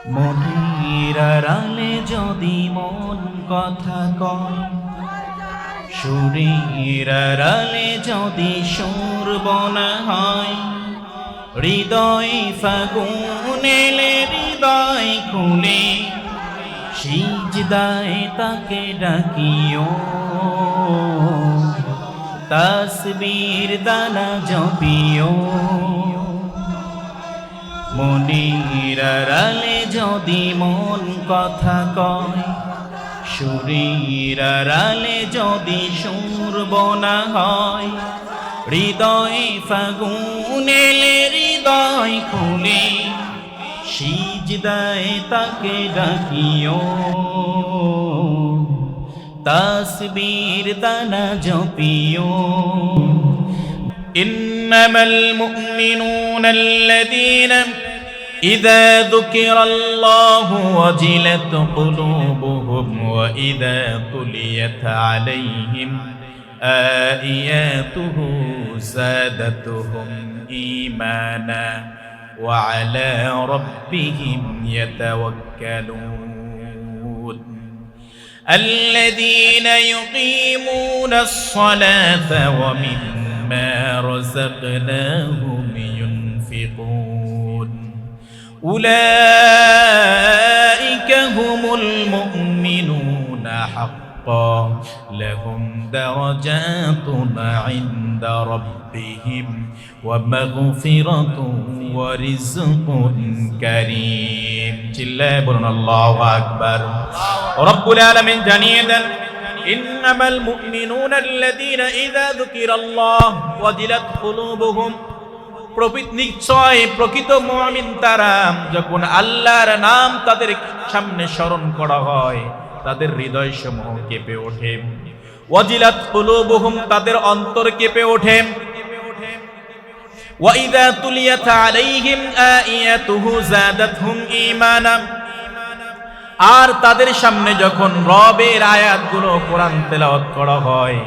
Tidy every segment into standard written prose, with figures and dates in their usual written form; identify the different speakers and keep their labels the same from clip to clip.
Speaker 1: মনের আড়ালে যদি মন কথা কয়, সুরের আড়ালে যদি সুর বনা হয়, হৃদয় ফাগুন এলে হৃদয় খুলে সিজদায় তাকে ডাকিও, তাসবীর দানা জপিও। মনের আড়ালে যদি মন কথা কয়, সুরের আড়ালে যদি সুর বনা হয়, হৃদয় ফাগুন এলে হৃদয় খুলে সিজদায় তাকে ডাকিও, তাসবীর দানা জপিও। ইন্নামাল মুমিনুনা আল্লাযীনা ইযা যুকিরাল্লাহু ওয়াজিলাত কুলুবুহুম ওয়া ইযা তুলিয়াত আলাইহিম আয়াতুহু যাদাতুহুম ঈমানা ওয়া আলা রাব্বিহিম ইয়াতাওয়াক্কালুন। আল্লাযীনা ইউকিমুনা আস-সালাতা ওয়া মিম্মা রাযাকনাহুম ইউনফিকুন। উলাইকা হুমুল মুমিনুনা হাক্কান লাহুম দারাজাতুন ইনদা রাব্বিহিম ওয়া মাগফিরাতুন ওয়া রিজকুন কারীম। চিল্লায়ে বলুন আল্লাহু আকবার। রব্বুল আলামিন জানিয়ে দেন, ইন্নামাল মুমিনুনা আল্লাযীনা ইযা যুকিরাল্লাহ ওয়াজিলাত কুলুবুহুম, নিশ্চয় প্রকৃত মুমিন তারা, যখন আল্লাহর নাম তাদের সামনে স্মরণ করা হয় তাদের হৃদয় সমূহ কেঁপে ওঠে। ওয়াজিলাত কুলুবুহুম, তাদের অন্তর কেঁপে ওঠে। ওয়া ইযা তুলিয়াত আলাইহিম আয়াতুহু যাদাতহুম ঈমানা, আর তাদের সামনে যখন রবের আয়াতগুলো কোরআন তেলাওয়াত করা হয়,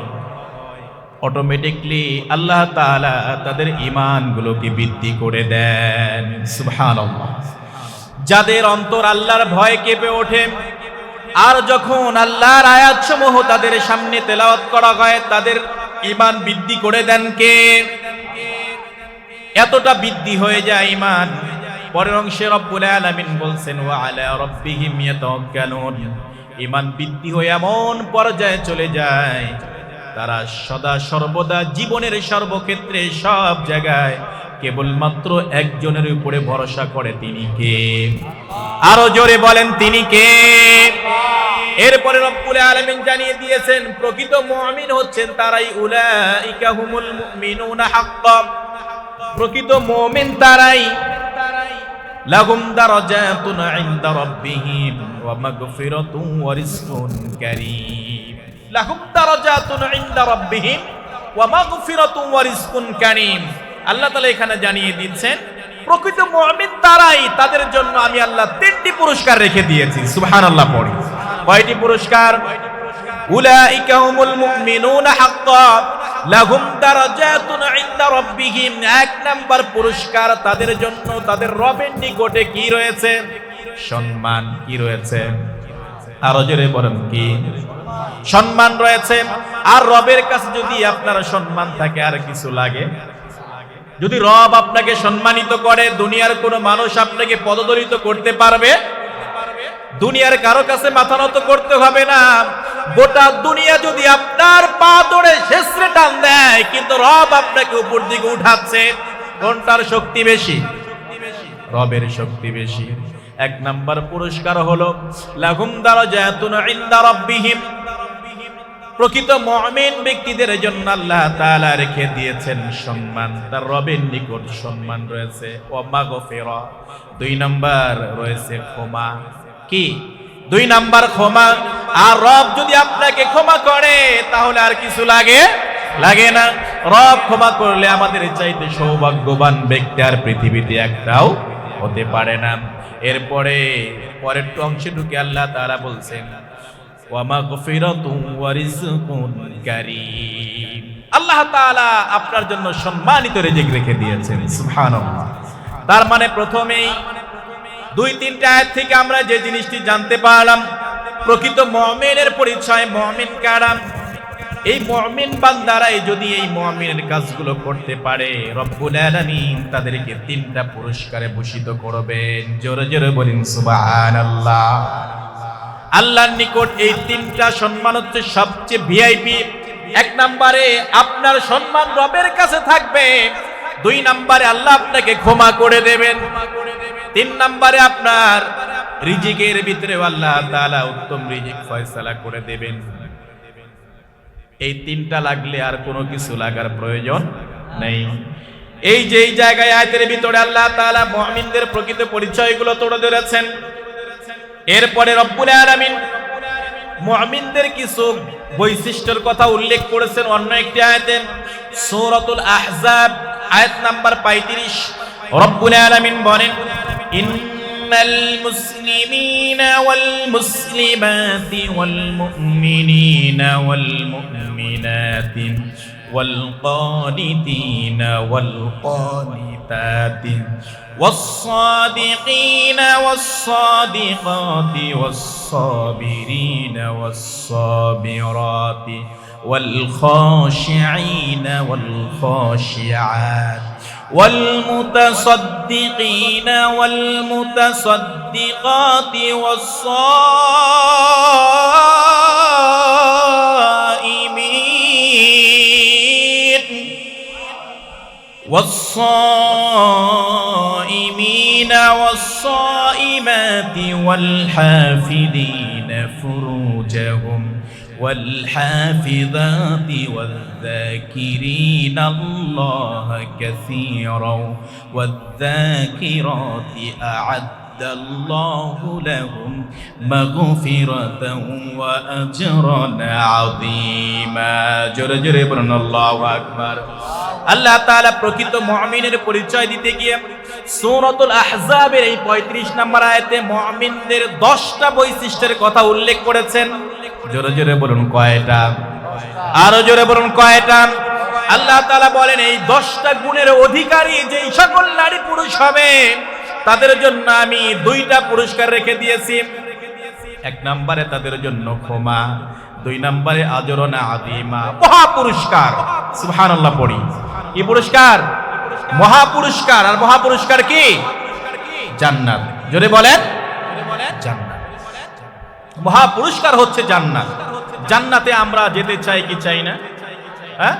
Speaker 1: অটোমেটিকলি আল্লাহ তাআলা তাদের ঈমানগুলোকে বৃদ্ধি করে দেন। সুবহানাল্লাহ। যাদের অন্তর আল্লাহর ভয় কেঁপে ওঠে, আর যখন আল্লাহর আয়াতসমূহ তাদের সামনে তেলাওয়াত করা হয়, তাদের ঈমান বৃদ্ধি করে দেন কে? এতটা বৃদ্ধি হয়ে যায় ঈমান। পরের অংশে রব্বুল আলামিন বলছেন, ওয়া আলা রাব্বিহিম ইয়াতাওয়াক্কালুন। ঈমান বৃদ্ধি হয়ে এমন পর্যায়ে চলে যায় তারা সদা সর্বদা জীবনের সর্বক্ষেত্রে সব জায়গায় কেবলমাত্র একজনের উপরে ভরসা করে। তিনি কে? আরো জোরে বলেন, তিনি কে? এরপরে রব্বুল আলামিন জানিয়ে দিয়েছেন, প্রকৃত মুমিন হচ্ছেন তারাই, উলাইকা হুমুল মুমিনুনা হাক্কান, প্রকৃত মুমিন তারাই, লাহুম দারাজাতুন ইনদা রাব্বিহিম ওয়া মাগফিরাতুন ওয়া রিজকুন কারীম। লাহুম দারাজাতুন ইনদা রাব্বিহিম ওয়া মাগফিরাতুন ওয়া রিজকুন কারীম। আল্লাহ তাআলা এখানে জানিয়ে দিচ্ছেন, প্রকৃত মুমিন তারাই, তাদের জন্য আমি আল্লাহ তিনটি পুরস্কার রেখে দিয়েছি। সুবহানাল্লাহ পড়ি। কয়টি পুরস্কার? উলাইকা হুমুল মুমিনুনা হাক্কান লাহুম দারাজাতুন ইনদা রাব্বিহিম। এক নাম্বার পুরস্কার তাদের জন্য তাদের রবের নিকটে কি রয়েছে? সম্মান। কি রয়েছে? আরো জোরে বলেন, কি? সম্মান রয়েছে। আর রবের কাছে যদি আপনার সম্মান থাকে, আর কিছু লাগে? যদি রব আপনাকে সম্মানিত করে, দুনিয়ার কোনো মানুষ আপনাকে পদদলিত করতে পারবে? দুনিয়ার কারো কাছে মাথা নত করতে হবে না। গোটা দুনিয়া যদি আপনার পা ধরে শেষরে টান দেয়, কিন্তু রব আপনাকে উপর দিকে উঠাচ্ছে, কোনটার শক্তি বেশি? রবের শক্তি বেশি। এক নাম্বার পুরস্কার হলো লাহুম দারাজাতুন ইনদা রাব্বিহিম, প্রকৃত মুমিন ব্যক্তিদের জন্য আল্লাহ তাআলা রেখে দিয়েছেন সম্মান, তার রবের নিকট সম্মান রয়েছে। ওয়া মাগফিরা, দুই নাম্বার রয়েছে ক্ষমা। কি? দুই নাম্বার ক্ষমা। আর রব যদি আপনাকে ক্ষমা করে তাহলে আর কিছু লাগে? লাগে না। রব ক্ষমা করলে আমাদের চাইতে সৌভাগ্যবান ব্যক্তি আর পৃথিবীতে একটাও হতে পারে না। এরপরে পরের অংশে ঢুকে আল্লাহ তাআলা বলছেন, ওয়া মাগফিরাতুন ওয়া রিজকুন কারীম। আল্লাহ তাআলা আপনার জন্য সম্মানিত রিজিক রেখে দিয়েছেন। সুবহানাল্লাহ। তার মানে প্রথমেই 2-3টা আয়াত থেকে আমরা যে জিনিসটি জানতে পারলাম, প্রকৃত মুমিনের পরিচয়, মুমিন কারা। এই মুমিন বান্দারাই যদি এই মুমিনের কাজগুলো করতে পারে, রব্বুল আলামিন তাদেরকে 3টা পুরস্কারে ভূষিত করবেন। জোরে জোরে বলেন সুবহানাল্লাহ। আল্লাহর নিকট এই 3টা সম্মান হচ্ছে সবচেয়ে ভিআইপি। 1 নম্বরে আপনার সম্মান রবের কাছে থাকবে, 2 নম্বরে আল্লাহ আপনাকে ক্ষমা করে দেবেন, 3 নম্বরে আপনার রিজিকের ভিতরে আল্লাহ তাআলা উত্তম রিজিক ফয়সালা করে দেবেন। এই 3টা লাগলে আর কোনো কিছু লাগার প্রয়োজন নেই। এই যে এই জায়গায় আয়াতের ভিতরে আল্লাহ তাআলা মুমিনদের প্রকৃত পরিচয়গুলো তুলে ধরেছেন। এরপরে রব্বুল আলামিন মুমিনদের কিছু বৈশিষ্ট্যের কথা উল্লেখ করেছেন অন্য একটি আয়াতে, সূরাতুল আহজাব আয়াত নাম্বার 35। রব্বুল আলামিন বলেন, ইন্নাল মুসলিমিনা ওয়াল মুসলিমাতি ওয়াল মুমিনিনা ওয়াল মুমিনাতি ওয়াল কানিতিনা ওয়াল কানিতাতি والصادقين والصادقات والصابرين والصابرات والخاشعين والخاشعات والمتصدقين والمتصدقات والصائمين والصائمات والحافظين فروجهم والحافظات والذاكرين الله كثيرا والذاكرات أعد الله لهم مغفرة وأجرا عظيما جرى جرى برن الله أكبر। আল্লাহ তাআলা প্রকৃত মুমিনের পরিচয় দিতে গিয়ে সূরাতুল আহজাবের এই 35 নম্বর আয়াতে মুমিনদের 10টা বৈশিষ্ট্যের কথা উল্লেখ করেছেন। জোরে জোরে বলুন কয়টা? আরো জোরে বলুন কয়টা? আল্লাহ তাআলা বলেন এই 10টা গুণের অধিকারী যেই সকল নারী পুরুষ হবে তাদের জন্য আমি 2টা পুরস্কার রেখে দিয়েছি। 1 নম্বরে তাদের জন্য ক্ষমা, 2 নম্বরে আজরনা আযীমা, মহা পুরস্কার। সুবহানাল্লাহ পড়ি। কি পুরস্কার? মহা পুরস্কার। আর মহা পুরস্কার কি? জান্নাত। জোরে বলেন জান্নাত। মহা পুরস্কার হচ্ছে জান্নাত। জান্নাতে আমরা যেতে চাই কি চাই না? হ্যাঁ,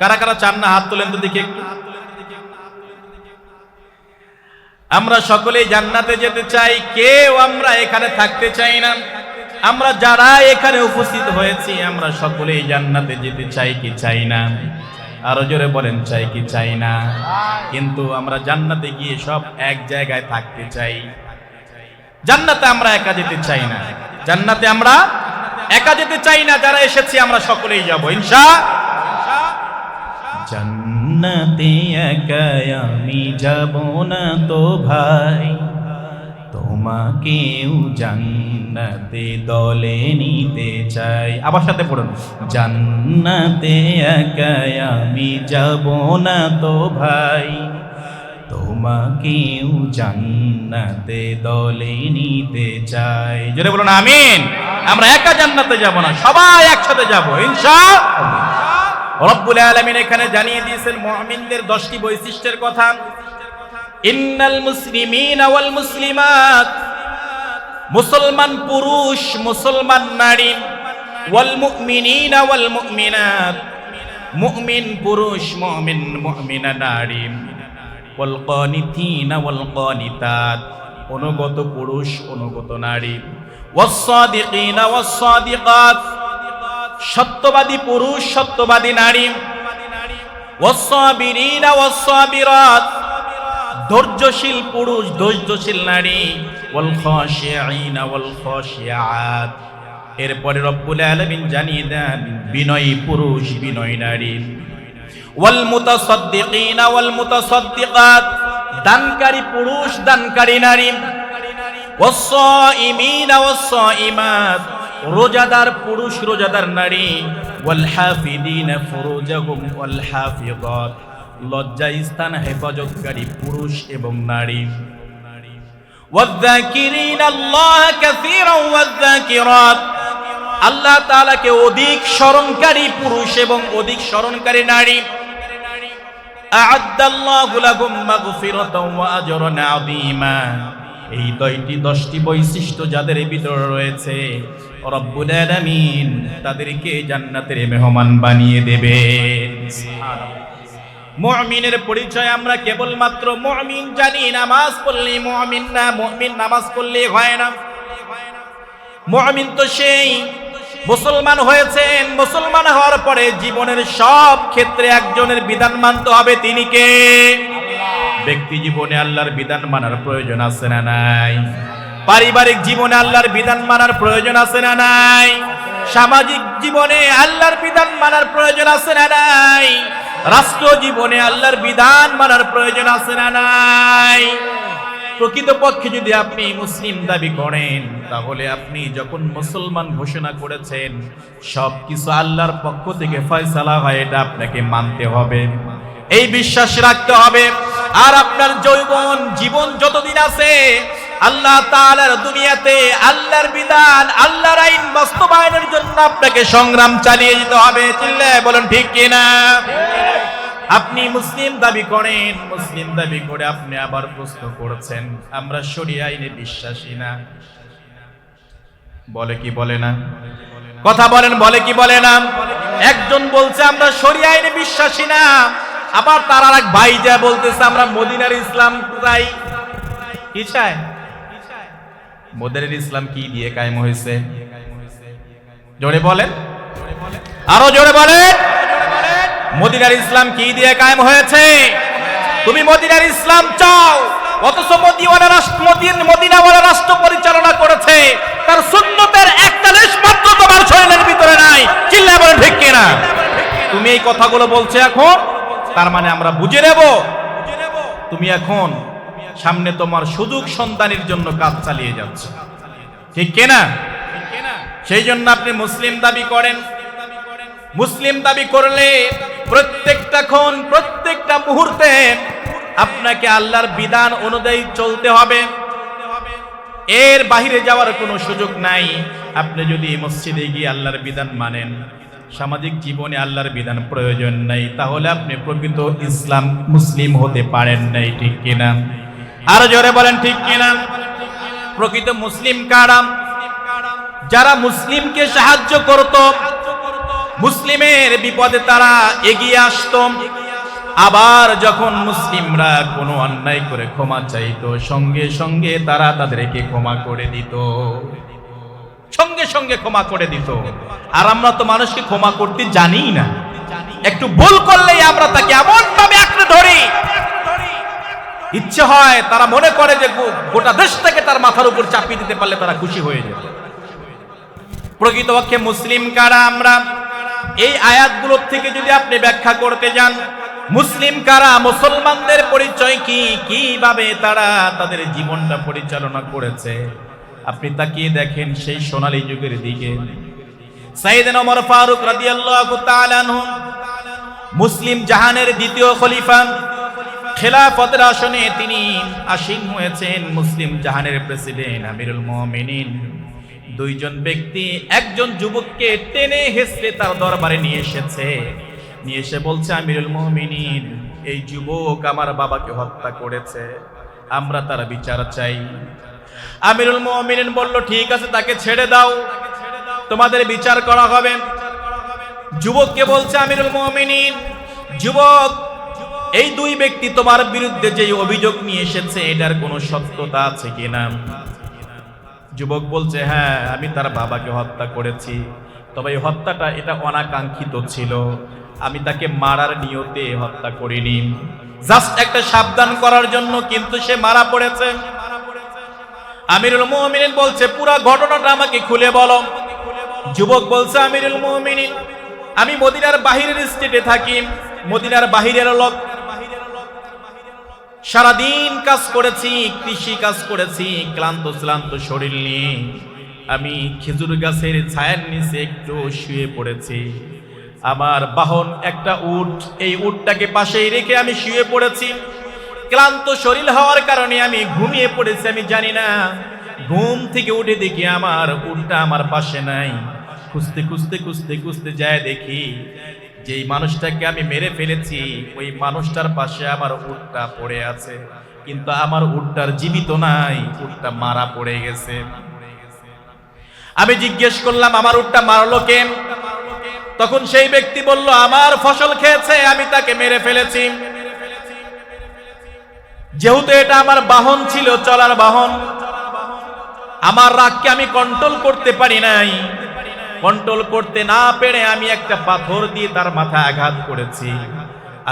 Speaker 1: কারা কারা চান না হাত তোলেন তো দেখি একটু। আমরা সকলেই জান্নাতে যেতে চাই, কেউ আমরা এখানে থাকতে চাই না। আমরা যারা এখানে উপস্থিত হয়েছি আমরা সকলেই জান্নাতে যেতে চাই কি চাই না? আরো জোরে বলেন চাই কি চাই না? কিন্তু আমরা জান্নাতে গিয়ে সব এক জায়গায় থাকতে চাই। জান্নাতে আমরা একা যেতে চাই না। জান্নাতে আমরা একা যেতে চাই না। যারা এসেছি আমরা সকলেই যাব ইনশাআল্লাহ। জান্নাতে একা আমি যাব না তো ভাই, তোমাকেও জান্নাতে দলে নিতে চাই। আবার সাথে পড়ুন, জান্নাতে একা আমি যাব না তো ভাই, তোমাকেও জান্নাতে দলে নিতে চাই। জোরে বলুন আমিন। আমরা একা জান্নাতে যাব না, সবাই একসাথে যাব ইনশাআল্লাহ। রব্বুল আলামিন এখানে জানিয়ে দিয়েছেন মুমিনদের 10টি বৈশিষ্ট্যের কথা। ইন্নাল মুসলিমিনা ওয়াল মুসলিমাত, মুসলমান পুরুষ মুসলমান নারী, ওয়াল মুমিনিনা ওয়াল মুমিনাত, মুমিন পুরুষ মুমিন মুমিনা নারী, ওয়াল কানিতিনা ওয়াল কানিতাত, অনুগত পুরুষ অনুগত নারী, ওয়াস সাদিকিনা ওয়াস সাদিকাত, সত্যবাদী পুরুষ সত্যবাদী নারী, ওয়াস সাবিরিনা ওয়াস সাবিরাত, ধৈর্যশীল পুরুষ ধৈর্যশীল নারী, ওয়াল খাশিঈনা ওয়াল খাশিআত। এরপরে রব্বুল আলামিন জানিয়ে দেন বিনয়ী পুরুষ বিনয়ী নারী, ওয়াল মুতাসাদ্দিকিনা ওয়াল মুতাসাদ্দিকাত, দানকারী পুরুষ দানকারী নারী, ওয়াস সাইমিনা ওয়াস সাইমাত, রোজাদার পুরুষ রোজাদার নারী, ওয়াল হাফিদিনা ফুরুজাহুম ওয়াল হাফিযাত, লজ্জা স্থান হেফাজতকারী পুরুষ এবং নারী, ওয়াযাকিরিনা আল্লাহ কাসীরান ওয়াযাকিরাত, আল্লাহ তাআলাকে অধিক স্মরণকারী পুরুষ এবং অধিক স্মরণকারী নারী। আ'আদ্দাল্লাহু লাহুম মাগফিরাতাও ওয়া আজরান আযীমা, এই 10টি বৈশিষ্ট্য যাদের ভিতরে রয়েছে রব্বুল আলামিন তাদেরকে জান্নাতের মেহমান বানিয়ে দেবেন। মুমিনের পরিচয় আমরা কেবলমাত্র মুমিন জানি, নামাজ পড়লে মুমিন না, মুমিন নামাজ পড়লে হয় না। মুমিন তো সেই মুসলমান হয়েছেন, মুসলমান হওয়ার পরে জীবনের সব ক্ষেত্রে একজনের বিধান মানতে হবে, তিনি কে? ব্যক্তি জীবনে আল্লাহর বিধান মানার প্রয়োজন আছে না নাই? পারিবারিক জীবনে আল্লাহর বিধান মানার প্রয়োজন আছে না নাই? সামাজিক জীবনে আল্লাহর বিধান মানার প্রয়োজন আছে না নাই? রাষ্ট্র জীবনে আল্লাহর বিধান মানার প্রয়োজন আছে না নাই? প্রকৃতপক্ষে যদি আপনি মুসলিম দাবি করেন, তাহলে আপনি যখন মুসলমান ঘোষণা করেছেন সবকিছু আল্লাহর পক্ষ থেকে ফয়সালা হয়, এটা আপনাকে মানতে হবে, এই বিশ্বাস রাখতে হবে। আর আপনার জীবন যতদিন আছে আল্লাহ তাআলার দুনিয়াতে আল্লাহর বিধান, আল্লাহর আইন বাস্তবায়নের জন্য আপনাকে সংগ্রাম চালিয়ে যেতে হবে। চিল্লায় বলেন ঠিক কিনা? আপনি মুসলিম দাবি করেন, মুসলিম দাবি করে আপনি আবার প্রশ্ন করছেন আমরা শরিয়া আইনে বিশ্বাসী না, বলে কি বলে না? কথা বলেন, বলে কি বলে না? একজন বলছে আমরা শরিয়া আইনে বিশ্বাসী না, আবার তার আরেক ভাই যা বলতেছে আমরা মদিনার ইসলাম চাই। কি চাই? মদিনার ইসলাম কি দিয়ে কায়েম হয়েছে? জোরে বলেন, আরো জোরে বলেন। মদিনার ইসলাম কি দিয়ে কায়েম হয়েছে? তুমি মদিনার ইসলাম চাও, অথচ মদিনাওয়ালা রাষ্ট্র পরিচালনা করেছে, তার সুন্নতের একটা লেশ মাত্র তোমার শরীরের ভিতরে নাই। চিল্লায় বলেন ঠিক কিনা? তুমি এই কথাগুলো বলছো এখন, তার মানে আমরা বুঝে নেব তুমি এখন সামনে তোমার সুযোগ সন্তানের জন্য কাজ চালিয়ে যাচ্ছ, ঠিক কিনা? সেই জন্য আপনি মুসলিম দাবি করেন। মুসলিম দাবি করলে প্রত্যেকটা ক্ষণ, প্রত্যেকটা মুহূর্তে আপনাকে আল্লাহর বিধান অনুযায়ী চলতে হবে, এর বাহিরে যাওয়ার কোনো সুযোগ নাই। আপনি যদি মসজিদে গিয়ে আল্লাহর বিধান মানেন, সামাজিক জীবনে আল্লাহর বিধান প্রয়োজন নাই, তাহলে আপনি প্রকৃত ইসলাম মুসলিম হতে পারেন নাই, ঠিক কিনা? আরো জোরে বলেন ঠিক কিনা? প্রকৃত মুসলিম কারা? যারা মুসলিমকে সাহায্য করত, মুসলিমের বিপদে তারা এগিয়ে আসত, আবার যখন মুসলিমরা কোনো অন্যায় করে ক্ষমা চাইতো, সঙ্গে সঙ্গে তারা তাদেরকে ক্ষমা করে দিত, সঙ্গে সঙ্গে ক্ষমা করে দিত। আর আমরা তো মানুষকে ক্ষমা করতে জানি না, একটু ভুল করলেই আমরা তাকে এমন ভাবে আঁকড়ে ধরি, ইচ্ছে হয় তারা মনে করে যে গোটা দেশটাকে তার মাথার উপর চাপিয়ে দিতে পারলে তারা খুশি হয়ে যেত। প্রকৃতপক্ষে মুসলিম কারা আমরা? এই আয়াতগুলোর থেকে যদি আপনি ব্যাখ্যা করতে যান, মুসলিম কারা, মুসলমানদের পরিচয় কি, কিভাবে তারা তাদের জীবনটা পরিচালনা করেছে, আপনি তাকিয়ে দেখেন সেই সোনালী যুগের দিকে। সাইয়েদনা ওমর ফারুক রাদিয়াল্লাহু তাআলা আনহু মুসলিম জাহানের দ্বিতীয় খলিফা, খেলাফতের আসনে তিনি আসীন হয়েছেন, মুসলিম জাহানের প্রেসিডেন্ট আমিরুল মুমিনিন। দুইজন ব্যক্তি একজন যুবককে টেনে হেঁচড়ে তার দরবারে নিয়ে এসেছে, নিয়ে এসে বলছে আমিরুল মুমিনিন, এই যুবক আমার বাবাকে হত্যা করেছে, আমরা তার বিচার চাই। আমিরুল মুমিনিন বলল ঠিক আছে, তাকে ছেড়ে দাও, তোমাদের বিচার করা হবে। যুবককে বলছে আমিরুল মুমিনিন, যুবক এই দুই ব্যক্তি তোমার বিরুদ্ধে যে অভিযোগ নিয়ে এসেছে এটার কোনো সত্যতা আছে কিনা? যুবক বলছে হ্যাঁ, আমি তার বাবাকে হত্যা করেছি, তবে এই হত্যাটা এটা অনাকাঙ্ক্ষিত ছিল, আমি তাকে মারার নিয়তে হত্যা করিনি, জাস্ট একটা সাবধান করার জন্য, কিন্তু সে মারা পড়েছে। আমিরুল মুমিনিন বলছে পুরো ঘটনাটা আমাকে খুলে বলো। যুবক বলছে আমিরুল মুমিনিন, আমি মদিনার বাহিরের স্টেটে থাকি, মদিনার বাহিরের লোক, সারাদিন কাজ করেছি, কৃষি কাজ করেছি, ক্লান্ত শরীর নিয়ে আমি খেজুর গাছের ছায়ার নিচে একটু শুয়ে পড়েছি। আমার বাহন একটা উট, এই উটটাকে পাশেই রেখে আমি শুয়ে পড়েছি। ক্লান্ত শরীর হওয়ার কারণে আমি ঘুমিয়ে পড়েছি, আমি জানি না। ঘুম থেকে উঠে দেখি আমার উটটা আমার পাশে নাই। খুঁজতে খুঁজতে খুঁজতে খুঁজতে যায় দেখি যেই মানুষটাকে আমি মেরে ফেলেছি ওই মানুষটার পাশে আমার উটটা পড়ে আছে, কিন্তু আমার উটটার জীবিত নাই, উটটা মারা পড়ে গেছে। আমি জিজ্ঞেস করলাম আমার উটটা মারলো কে? তখন সেই ব্যক্তি বলল আমার ফসল খেয়েছে, আমি তাকে মেরে ফেলেছি। যেহেতু এটা আমার বাহন ছিল, চলার বাহন, আমার রাগকে আমি কন্ট্রোল করতে পারি নাই। কন্ট্রোল করতে না পেরে আমি একটা পাথর দিয়ে তার মাথায় আঘাত করেছি।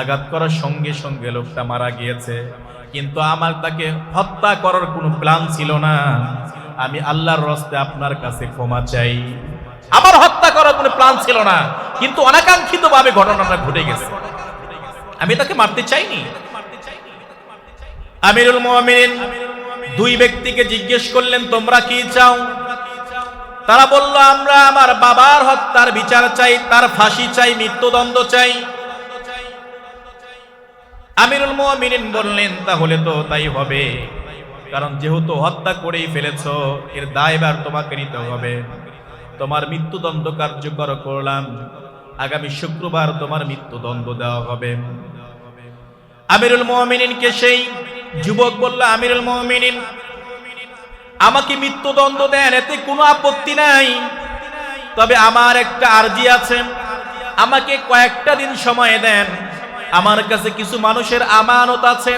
Speaker 1: আঘাত করার সঙ্গে সঙ্গে লোকটা মারা গিয়েছে, কিন্তু আমার তাকে হত্যা করার কোনো প্ল্যান ছিল না। আমি আল্লাহর রাস্তে আপনার কাছে ক্ষমা চাই। আমার হত্যা করার কোনো প্ল্যান ছিল না, কিন্তু অনাকাঙ্ক্ষিতভাবে ঘটনাটা ঘটে গেছে। আমি তাকে মারতে চাইনি। আমিরুল মুমিনিন দুই ব্যক্তিকে জিজ্ঞেস করলেন তোমরা কি চাও? তারা বলল আমরা আমার বাবার হত্যার বিচার চাই, তার ফাঁসি চাই, মৃত্যুদণ্ড চাই। আমিরুল মুমিনিন বললেন তাহলে তো তাই হবে, কারণ যেহেতু হত্যা করেই ফেলেছো এর দায়ভার তোমাকে নিতে হবে। তোমার মৃত্যুদণ্ড কার্যকর করলাম, আগামী শুক্রবার তোমার মৃত্যুদণ্ড দেওয়া হবে। আমিরুল মুমিনিনকে সেই যুবক বলল আমিরুল মুমিনিন আমাকে মৃত্যুদণ্ড দেন, এতে কোনো আপত্তি নাই, তবে আমার একটা আরজি আছে, আমাকে কয়েকটা দিন সময় দেন। আমার কাছে কিছু মানুষের আমানত আছে,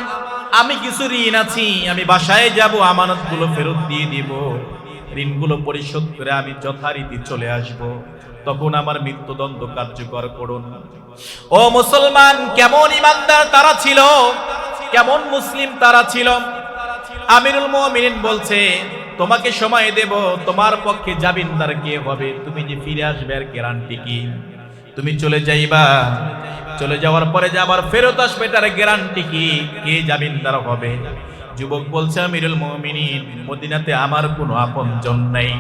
Speaker 1: আমি কিছু ঋণ আছি, আমি বাসায় যাব, আমানতগুলো ফেরত দিয়ে দিব, ঋণগুলো পরিশোধ করে আমি যথারীতি চলে আসব, তখন আমার মৃত্যুদণ্ড কার্যকর করুন। ও মুসলমান, কেমন ইমানদার তারা ছিল, কেমন মুসলিম তারা ছিল। আমিরুল মুমিনিন বলছে তোমাকে সময় দেব, তোমার পক্ষে জামিনদার কে হবে? তুমি যে ফিরে আসবে আর গ্যারান্টি কি? তুমি চলে যাইবা, চলে যাওয়ার পরে যে আবার ফেরত আসবে তার গ্যারান্টি কি? কে জামিনদার হবে? যুবক বলছে আমিরুল মুমিনিন মদিনাতে আমার কোনো আপনজন নাই,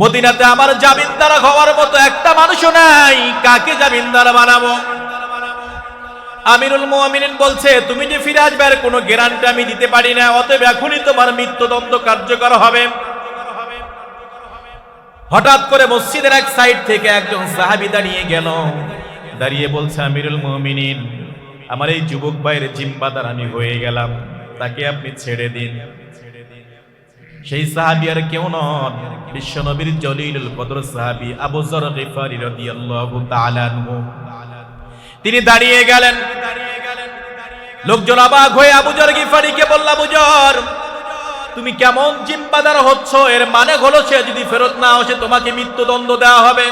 Speaker 1: মদিনাতে আমার জামিনদার হওয়ার মতো একটা মানুষও নাই, কাকে জামিনদার বানাবো? আমিরুল মুমিনিন বলছে তুমি যে ফিরে আসবে আর কোনো গ্যারান্টি আমি দিতে পারি না, অতএব এখনই তোমার মৃত্যুদণ্ড কার্যকর হবে। হঠাৎ করে মসজিদের এক সাইড থেকে একজন সাহাবী দাঁড়িয়ে গেল, দাঁড়িয়ে বলছে আমিরুল মুমিনিন আমার এই যুবক ভাইয়ের জিম্মাদার আমি হয়ে গেলাম, তাকে আপনি ছেড়ে দিন। সেই সাহাবী আর কেউ নন, বিশ্বনবীর জলিলুল কদর সাহাবী আবু যর গিফারী রাদিয়াল্লাহু তাআলা আনহু। তিনি দাঁড়িয়ে গেলেন, লোকজন অবাক হয়ে আবু যর গিফারীকে বলল আবু যর তুমি কেমন জিম্মাদার হচ্ছ? এর মানে হলো সে যদি ফেরত না আসে তোমাকে মৃত্যুদণ্ড দেওয়া হবে।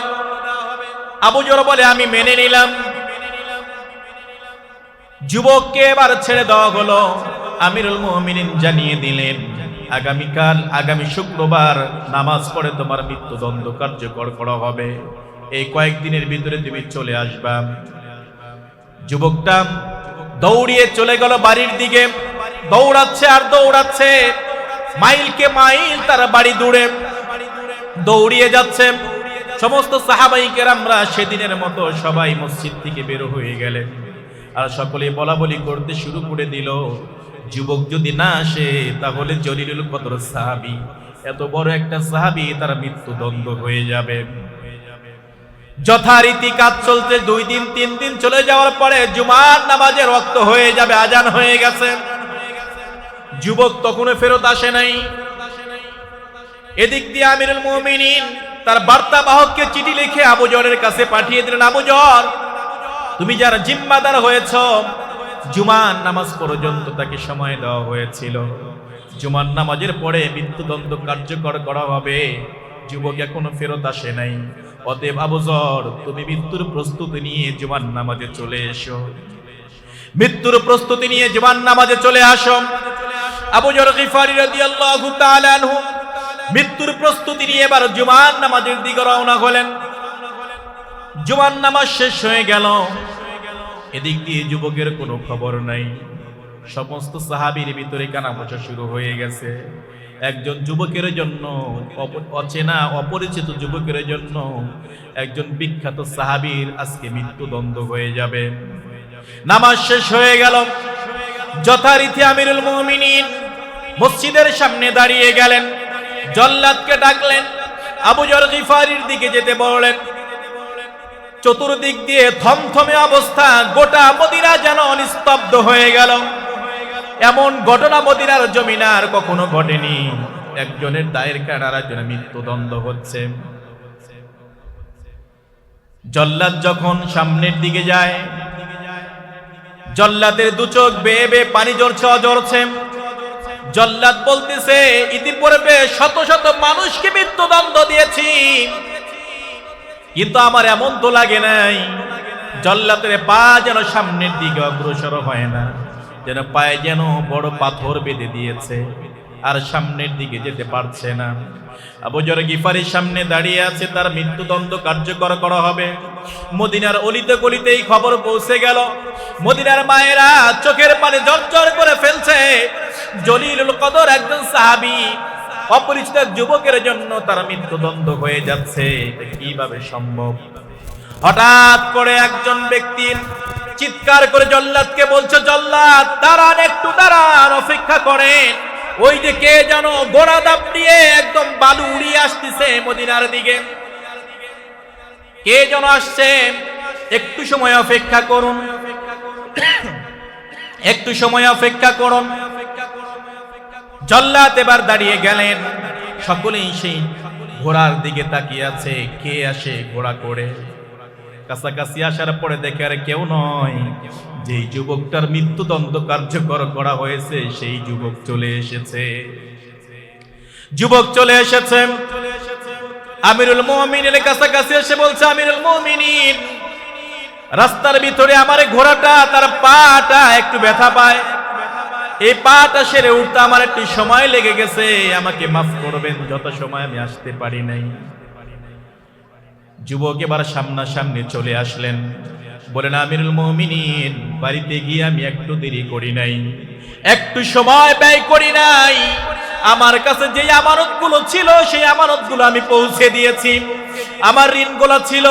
Speaker 1: আবু যর বলে আমি মেনে নিলাম। যুবককে এবার ছেড়ে দেওয়া হলো। আমিরুল মুমিনিন জানিয়ে দিলেন আগামীকাল, আগামী শুক্রবার নামাজ পড়ে তোমার মৃত্যুদণ্ড কার্যকর করা হবে, এই কয়েকদিনের ভিতরে তুমি চলে আসবা। যুবকটা দৌড়িয়ে চলে গেল বাড়ির দিকে, দৌড়াচ্ছে আর দৌড়াচ্ছে, মাইলকে মাইল তার বাড়ি দূরে দৌড়িয়ে যাচ্ছে। সমস্ত সাহাবায়ে কেরামরা সেদিনের মতো সবাই মসজিদ থেকে বের হয়ে গেলেন, আর সকলে বলা বলি করতে শুরু করে দিল যুবক যদি না আসে তাহলে জলিলুল কদর সাহাবী, এত বড় একটা সাহাবী, তার মৃত্যুদণ্ড হয়ে যাবে। যথারীতি কাজ চলতে 2 দিন 3 দিন চলে যাওয়ার পরে জুমার নামাজে রক্ত হয়ে যাবে, আজান হয়ে গেছে। যুবক তখনও ফেরত আসে নাই। এদিক দিয়ে আমিরুল মুমিনিন তার বার্তাবাহককে চিঠি লিখে আবু যরের কাছে পাঠিয়ে দিলেন, আবু যর তুমি যার জিম্মাদার হয়েছ, জুমার নামাজ পর্যন্ত তাকে সময় দেওয়া হয়েছিল, জুমার নামাজের পরে মৃত্যুদণ্ড কার্যকর করা হবে, যুবক এখনো ফেরত আসে নাই, অতএব আবু যর তুমি মৃত্যুর প্রস্তুতি নিয়ে জুমার নামাজে চলে এসো। মৃত্যুর প্রস্তুতি নিয়ে জুমার নামাজে চলে আসো। আবু যর গিফারী রাদিয়াল্লাহু তাআলা আনহু মৃত্যুর প্রস্তুতি নিয়ে এবার জুমার নামাজের দিকে রওনা হলেন। জুমার নামাজ শেষ হয়ে গেল, এদিক দিয়ে যুবকের কোনো খবর নাই। সমস্ত সাহাবীর ভিতরে কানাঘোষা শুরু হয়ে গেছে। একজন যুবকের জন্য, অচেনা অপরিচিত যুবকের জন্য একজন বিখ্যাত সাহাবীর আজকে মৃত্যুদণ্ড হয়ে যাবে। নামাজ শেষ হয়ে গেল, যথারীতি আমিরুল মুমিনিন মসজিদের সামনে দাঁড়িয়ে গেলেন, জল্লাদকে ডাকলেন, আবু যর গিফারির দিকে যেতে বললেন। চতুর্দিক দিয়ে থমথমে অবস্থা, গোটা মদিনা যেন নিস্তব্ধ হয়ে গেল। এমন ঘটনা মদিনার জমিনে আর কখনো ঘটেনি। একজনের দায়ের কারণে আরেকজনের মৃত্যুদণ্ড হচ্ছে। জল্লাদ যখন সামনের দিকে যায়, জল্লাদের দু চোখ বেয়ে বেয়ে পানি ঝরছে। জল্লাদ বলতেছে, ইতিপূর্বে শত শত মানুষকে মৃত্যুদণ্ড দিয়েছি, কিন্তু আমার এমন তো লাগে নাই। জল্লাদের পা যেন সামনের দিকে অগ্রসর হয় না, যেন পায়ে যেন বড় পাথর বেঁধে দিয়েছে, আর সামনের দিকে যেতে পারছে না। আবু যর গিফারির সামনে দাঁড়িয়ে আছে, তার মৃত্যুদণ্ড কার্যকর করা হবে। মদিনার অলিতে গলিতেই খবর পৌঁছে গেল। মদিনার মায়েরা চোখের পানি ঝরঝর করে ফেলছে। জলিলুল কদর একজন সাহাবী, অপরিচিত যুবকের জন্য তার মৃত্যুদণ্ড হয়ে যাচ্ছে, কিভাবে সম্ভব? হঠাৎ করে একজন ব্যক্তি চিৎকার করে জল্লাদকে বলছে, জল্লাদ দাঁড়ান, একটু দাঁড়ান, অপেক্ষা করেন। ওই যে কে যেন ঘোড়া দাপ দিয়ে একদম বালু উড়িয়ে আসতেছে মদিনার দিকে, কে যেন আসছে, একটু সময় অপেক্ষা করুন, একটু সময় অপেক্ষা করুন। জল্লাদ এবার দাঁড়িয়ে গেলেন। সকলেই সেই ঘোড়ার দিকে তাকিয়ে আছে, কে আসে ঘোড়া করে। কাছাকাছি আসার পরে দেখে আর কেউ নয়, যেই যুবকটার মৃত্যুদণ্ড কার্যকর করা হয়েছে সেই যুবক চলে এসেছে। যুবক চলে এসেছে আমিরুল মুমিনিনের কাছাকাছি এসে বলছে, আমিরুল মুমিনিন, রাস্তার ভিতরে আমার ঘোড়াটা, তার পাটা একটু ব্যথা পায়, এই পাটা সেরে উঠতে আমার একটু সময় লেগে গেছে, আমাকে মাফ করবেন, যত সময় আমি আসতে পারি নাই। যুবক এবার সামনাসামনি চলে আসলেন, বলেন, আমিরুল মুমিনিন, বাড়িতে গিয়ে আমি একটু দেরি করি নাই, একটু সময় ব্যয় করি নাই। আমার কাছে যে আমানতগুলো ছিল সেই আমানতগুলো আমি পৌঁছে দিয়েছি। আমার ঋণগুলো ছিল,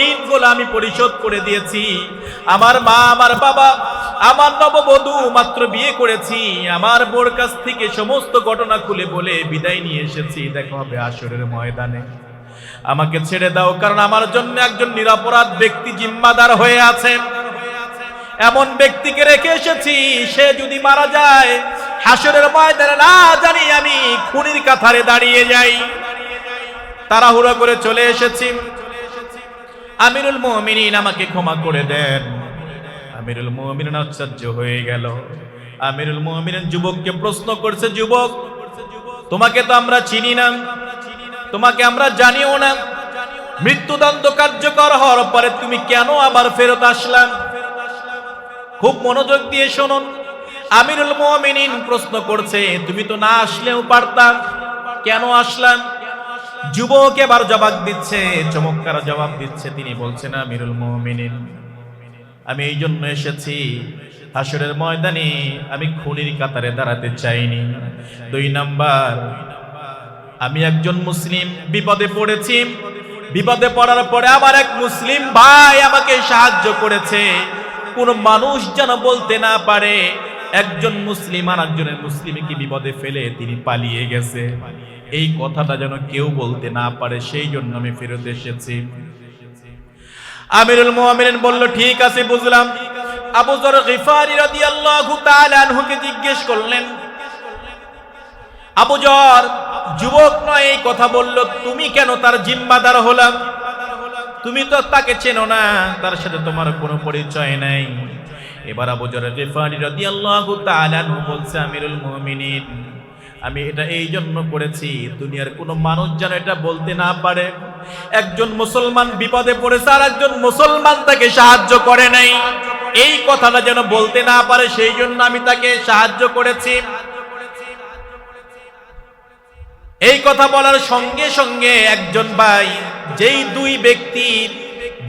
Speaker 1: ঋণগুলো আমি পরিশোধ করে দিয়েছি। আমার মা, আমার বাবা, আমার নববধূ মাত্র বিয়ে করেছি, আমার বোর কাছ থেকে সমস্ত ঘটনা খুলে বলে বিদায় নিয়ে এসেছি। দেখা হবে আসরের ময়দানে, আমাকে ছেড়ে দাও, কারণ আমার জন্য একজন নিরপরাধ ব্যক্তি জিম্মাদার হয়ে আছে। এমন ব্যক্তিকে রেখে এসেছি, সে যদি মারা যায় হাসরের ময়দানে না জানি আমি খুনির কাতারে দাঁড়িয়ে যাই। তাড়াহুড়ো করে চলে এসেছি, আমিরুল মুমিনিন আমাকে ক্ষমা করে দেন। আমিরুল মুমিনিন আশ্চর্য হয়ে গেল। আমিরুল মুমিনিন যুবককে প্রশ্ন করছে, যুবক, তোমাকে তো আমরা চিনি না, তোমাকে আমরা জানিও না, মৃত্যুদণ্ড কার্যকর হওয়ার পরে তুমি কেন আবার ফেরত আসলাম? খুব মনোযোগ দিয়ে শুনুন। আমিরুল মুমিনিন প্রশ্ন করছে, তুমি তো না আসলেও পারতাম, কেন আসলাম? যুবক এবার জবাব দিচ্ছে, চমৎকার জবাব দিচ্ছে। তিনি বলছেন, আমিরুল মুমিনিন, আমি এই জন্য এসেছি, হাসরের ময়দানে আমি খুনির কাতারে দাঁড়াতে চাইনি। 2 নাম্বার, আমি একজন মুসলিম, বিপদে পড়েছি, বিপদে পড়ার পরে আমার এক মুসলিম ভাই আমাকে সাহায্য করেছে। কোন মানুষ যেন বলতে না পারে একজন মুসলিম আর একজনের মুসলিমকে বিপদে ফেলে তিনি পালিয়ে গেছে, এই কথাটা যেন কেউ বলতে না পারে, সেই জন্য আমি ফেরত এসেছি। আমিরুল মুমিনিন বলল, ঠিক আছে, বুঝলাম। আবু যর গিফারি রাদিয়াল্লাহু তাআলা আনহুকে জিজ্ঞেস করলেন, আবু যর, যুবক নয় এই কথা বলল, তুমি কেন তার জিম্মাদার হলাম? তুমি তো তাকে চেনো না, তার সাথে তোমার কোনো পরিচয় নাই। এবার আবু যর গিফারি রাদিয়াল্লাহু তাআলা আনহু বলছে, আমিরুল মুমিনিন, আমি এটা এই জন্য করেছি, দুনিয়ার কোনো মানুষ যেন এটা বলতে না পারে একজন মুসলমান বিপদে পড়েছে আর একজন মুসলমান তাকে সাহায্য করে নাই, এই কথাটা যেন বলতে না পারে, সেই জন্য আমি তাকে সাহায্য করেছি। এই কথা বলার সঙ্গে সঙ্গে একজন ভাই, যেই 2 ব্যক্তি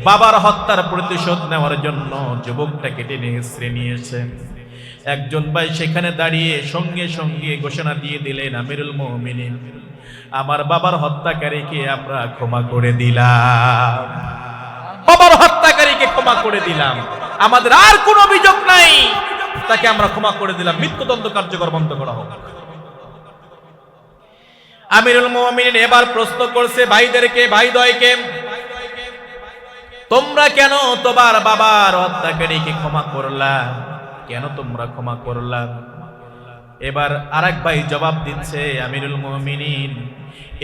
Speaker 1: বাবার হত্যার প্রতিশোধ নেওয়ার জন্য যুবকটাকে টেনে হেঁচড়ে নিয়েছে, একজন ভাই সেখানে দাঁড়িয়ে সঙ্গে সঙ্গে ঘোষণা দিয়ে দিলেন, আমিরুল মুমিনিন, আমার বাবার হত্যাকারীকে আমরা ক্ষমা করে দিলাম, বাবার হত্যাকারীকে ক্ষমা করে দিলাম, আমাদের আর কোনো অভিযোগ নাই, তাকে আমরা ক্ষমা করে দিলাম, মৃত্যুদণ্ড কার্যকর বন্ধ করা হোক। আমিরুল মুমিনিন এবার প্রশ্ন করছে ভাইদেরকে, ভাইদ্বয়কে, তোমরা কেন তোমার বাবার হত্যাকারীকে ক্ষমা করলা? কেন তোমরা ক্ষমা করলা? এবার আরেক ভাই জবাব দিচ্ছে, আমিরুল মুমিনিন,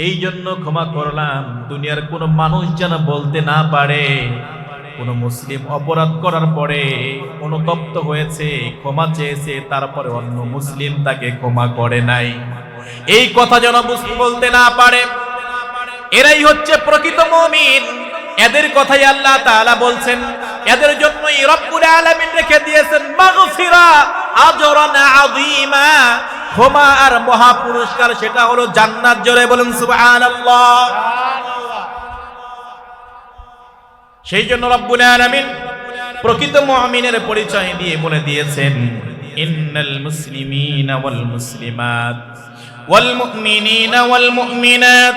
Speaker 1: এই জন্য ক্ষমা করলাম, দুনিয়ার কোনো মানুষ যেন বলতে না পারে কোন মুসলিম অপরাধ করার পরে অনুতপ্ত হয়েছে, ক্ষমা চেয়েছে, তারপরে অন্য মুসলিম তাকে ক্ষমা করে নাই, এই কথা যেন বলতে না পারে। এরাই হচ্ছে প্রকৃত মুমিন। এদের কথাই আল্লাহ তাআলা বলছেন, এদের জন্যই রব্বুল আলামিন রেখে দিয়েছেন মাগফিরা, আজরান আযীমা, ক্ষমা আর মহা পুরস্কার, সেটা হলো জান্নাত। জোরে বলেন সুবহানাল্লাহ। সেই জন্য রব্বুল আলামিন প্রকৃত মুমিনের পরিচয় দিয়ে বলে দিয়েছেন, ইন্নাল মুসলিমিনা ওয়াল মুসলিমাত ওয়াল মুমিনিনা ওয়াল মুমিনাত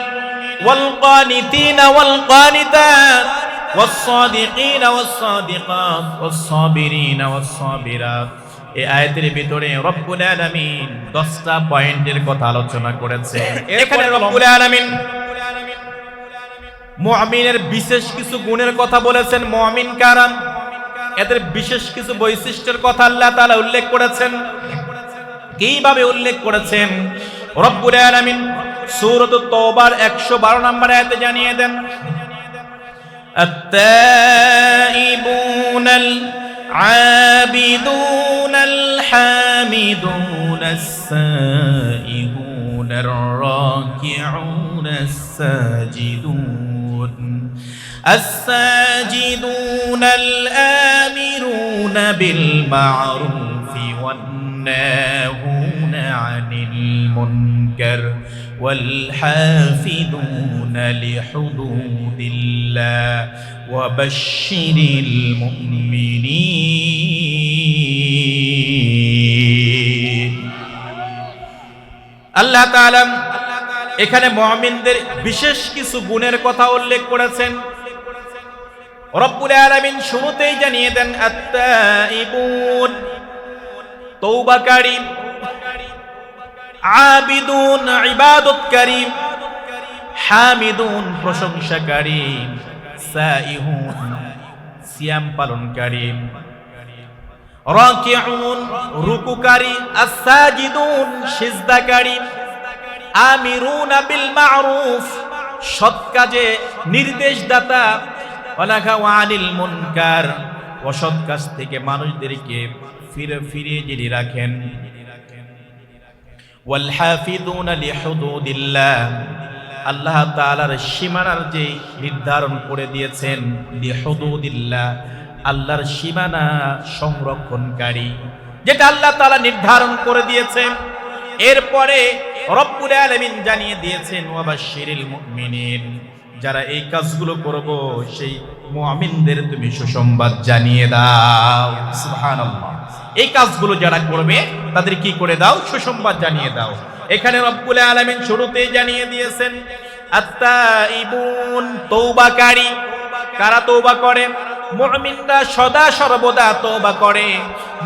Speaker 1: ওয়াল কানিতিনা ওয়াল কানিতাত ওয়াস সাদিকিনা ওয়াস সাদিকাত ওয়াস সাবিরিনা ওয়াস সাবিরাত। এই আয়াতের ভিতরে রব্বুল আলামিন 10টা পয়েন্টের কথা আলোচনা করেছে। এখানে রব্বুল আলামিন মুমিনের বিশেষ কিছু গুণের কথা বলেছেন। মুমিন কারা? এদের বিশেষ কিছু বৈশিষ্ট্যের কথা আল্লাহ তাআলা উল্লেখ করেছেন। কিভাবে উল্লেখ করেছেন? রব্বুল আলামিন সূরাতুত তাওবার 112 নম্বর আয়াতে জানিয়ে দেন, আত-তাইবুনাল আবিদুনাল হামিদুনাস সাইহুনার রাকিউনাস সাজিদুন الساجدون الآمرون بالمعروف والناهون عن المنكر والحافظون لحدود الله وبشر المؤمنين। আল্লাহ তাআলা এখানে মুমিনদের বিশেষ কিছু গুণের কথা উল্লেখ করেছেন। রব্বুল আলামিন শুরুতেই জানিয়ে দেন, আত-তাইবুন তওবাকারী, আবিদুন ইবাদতকারী, হামিদুন প্রশংসাকারী, সাইহুন সিয়াম পালনকারী, রাকিউন রুকুকারী, আস-সাজিদুন সিজদাকারী, আমিরুনা বিল মা'রুফ সৎ কাজে নির্দেশদাতা, ওয়ানাহাউ আনিল মুনকার অসৎ কাজ থেকে মানুষদেরকে ফিরিয়ে যিনি রাখেন, ওয়াল হাফিযুনা লিহুদুদিল্লাহ আল্লাহ তাআলার সীমানার যে নির্ধারণ করে দিয়েছেন, লিহুদুদিল্লাহ আল্লাহর সীমানা সংরক্ষণকারী, যেটা আল্লাহ তাআলা নির্ধারণ করে দিয়েছেন। এরপরে রব্বুল আলামিন জানিয়ে দিয়েছেন, ওয়াবাশশিরিল মুমিনিন যারা এই কাজগুলো করব সেই মুমিনদের তুমি সুসংবাদ জানিয়ে দাও। সুবহানাল্লাহ। এই কাজগুলো যারা করবে তাদের কি করে দাও? সুসংবাদ জানিয়ে দাও। এখানে রব্বুল আলামিন শুরুতেই জানিয়ে দিয়েছেন, আত-তাইবুন তওবাকারী। কারা তওবা করে? মুমিনরা সদা সর্বদা তওবা করে।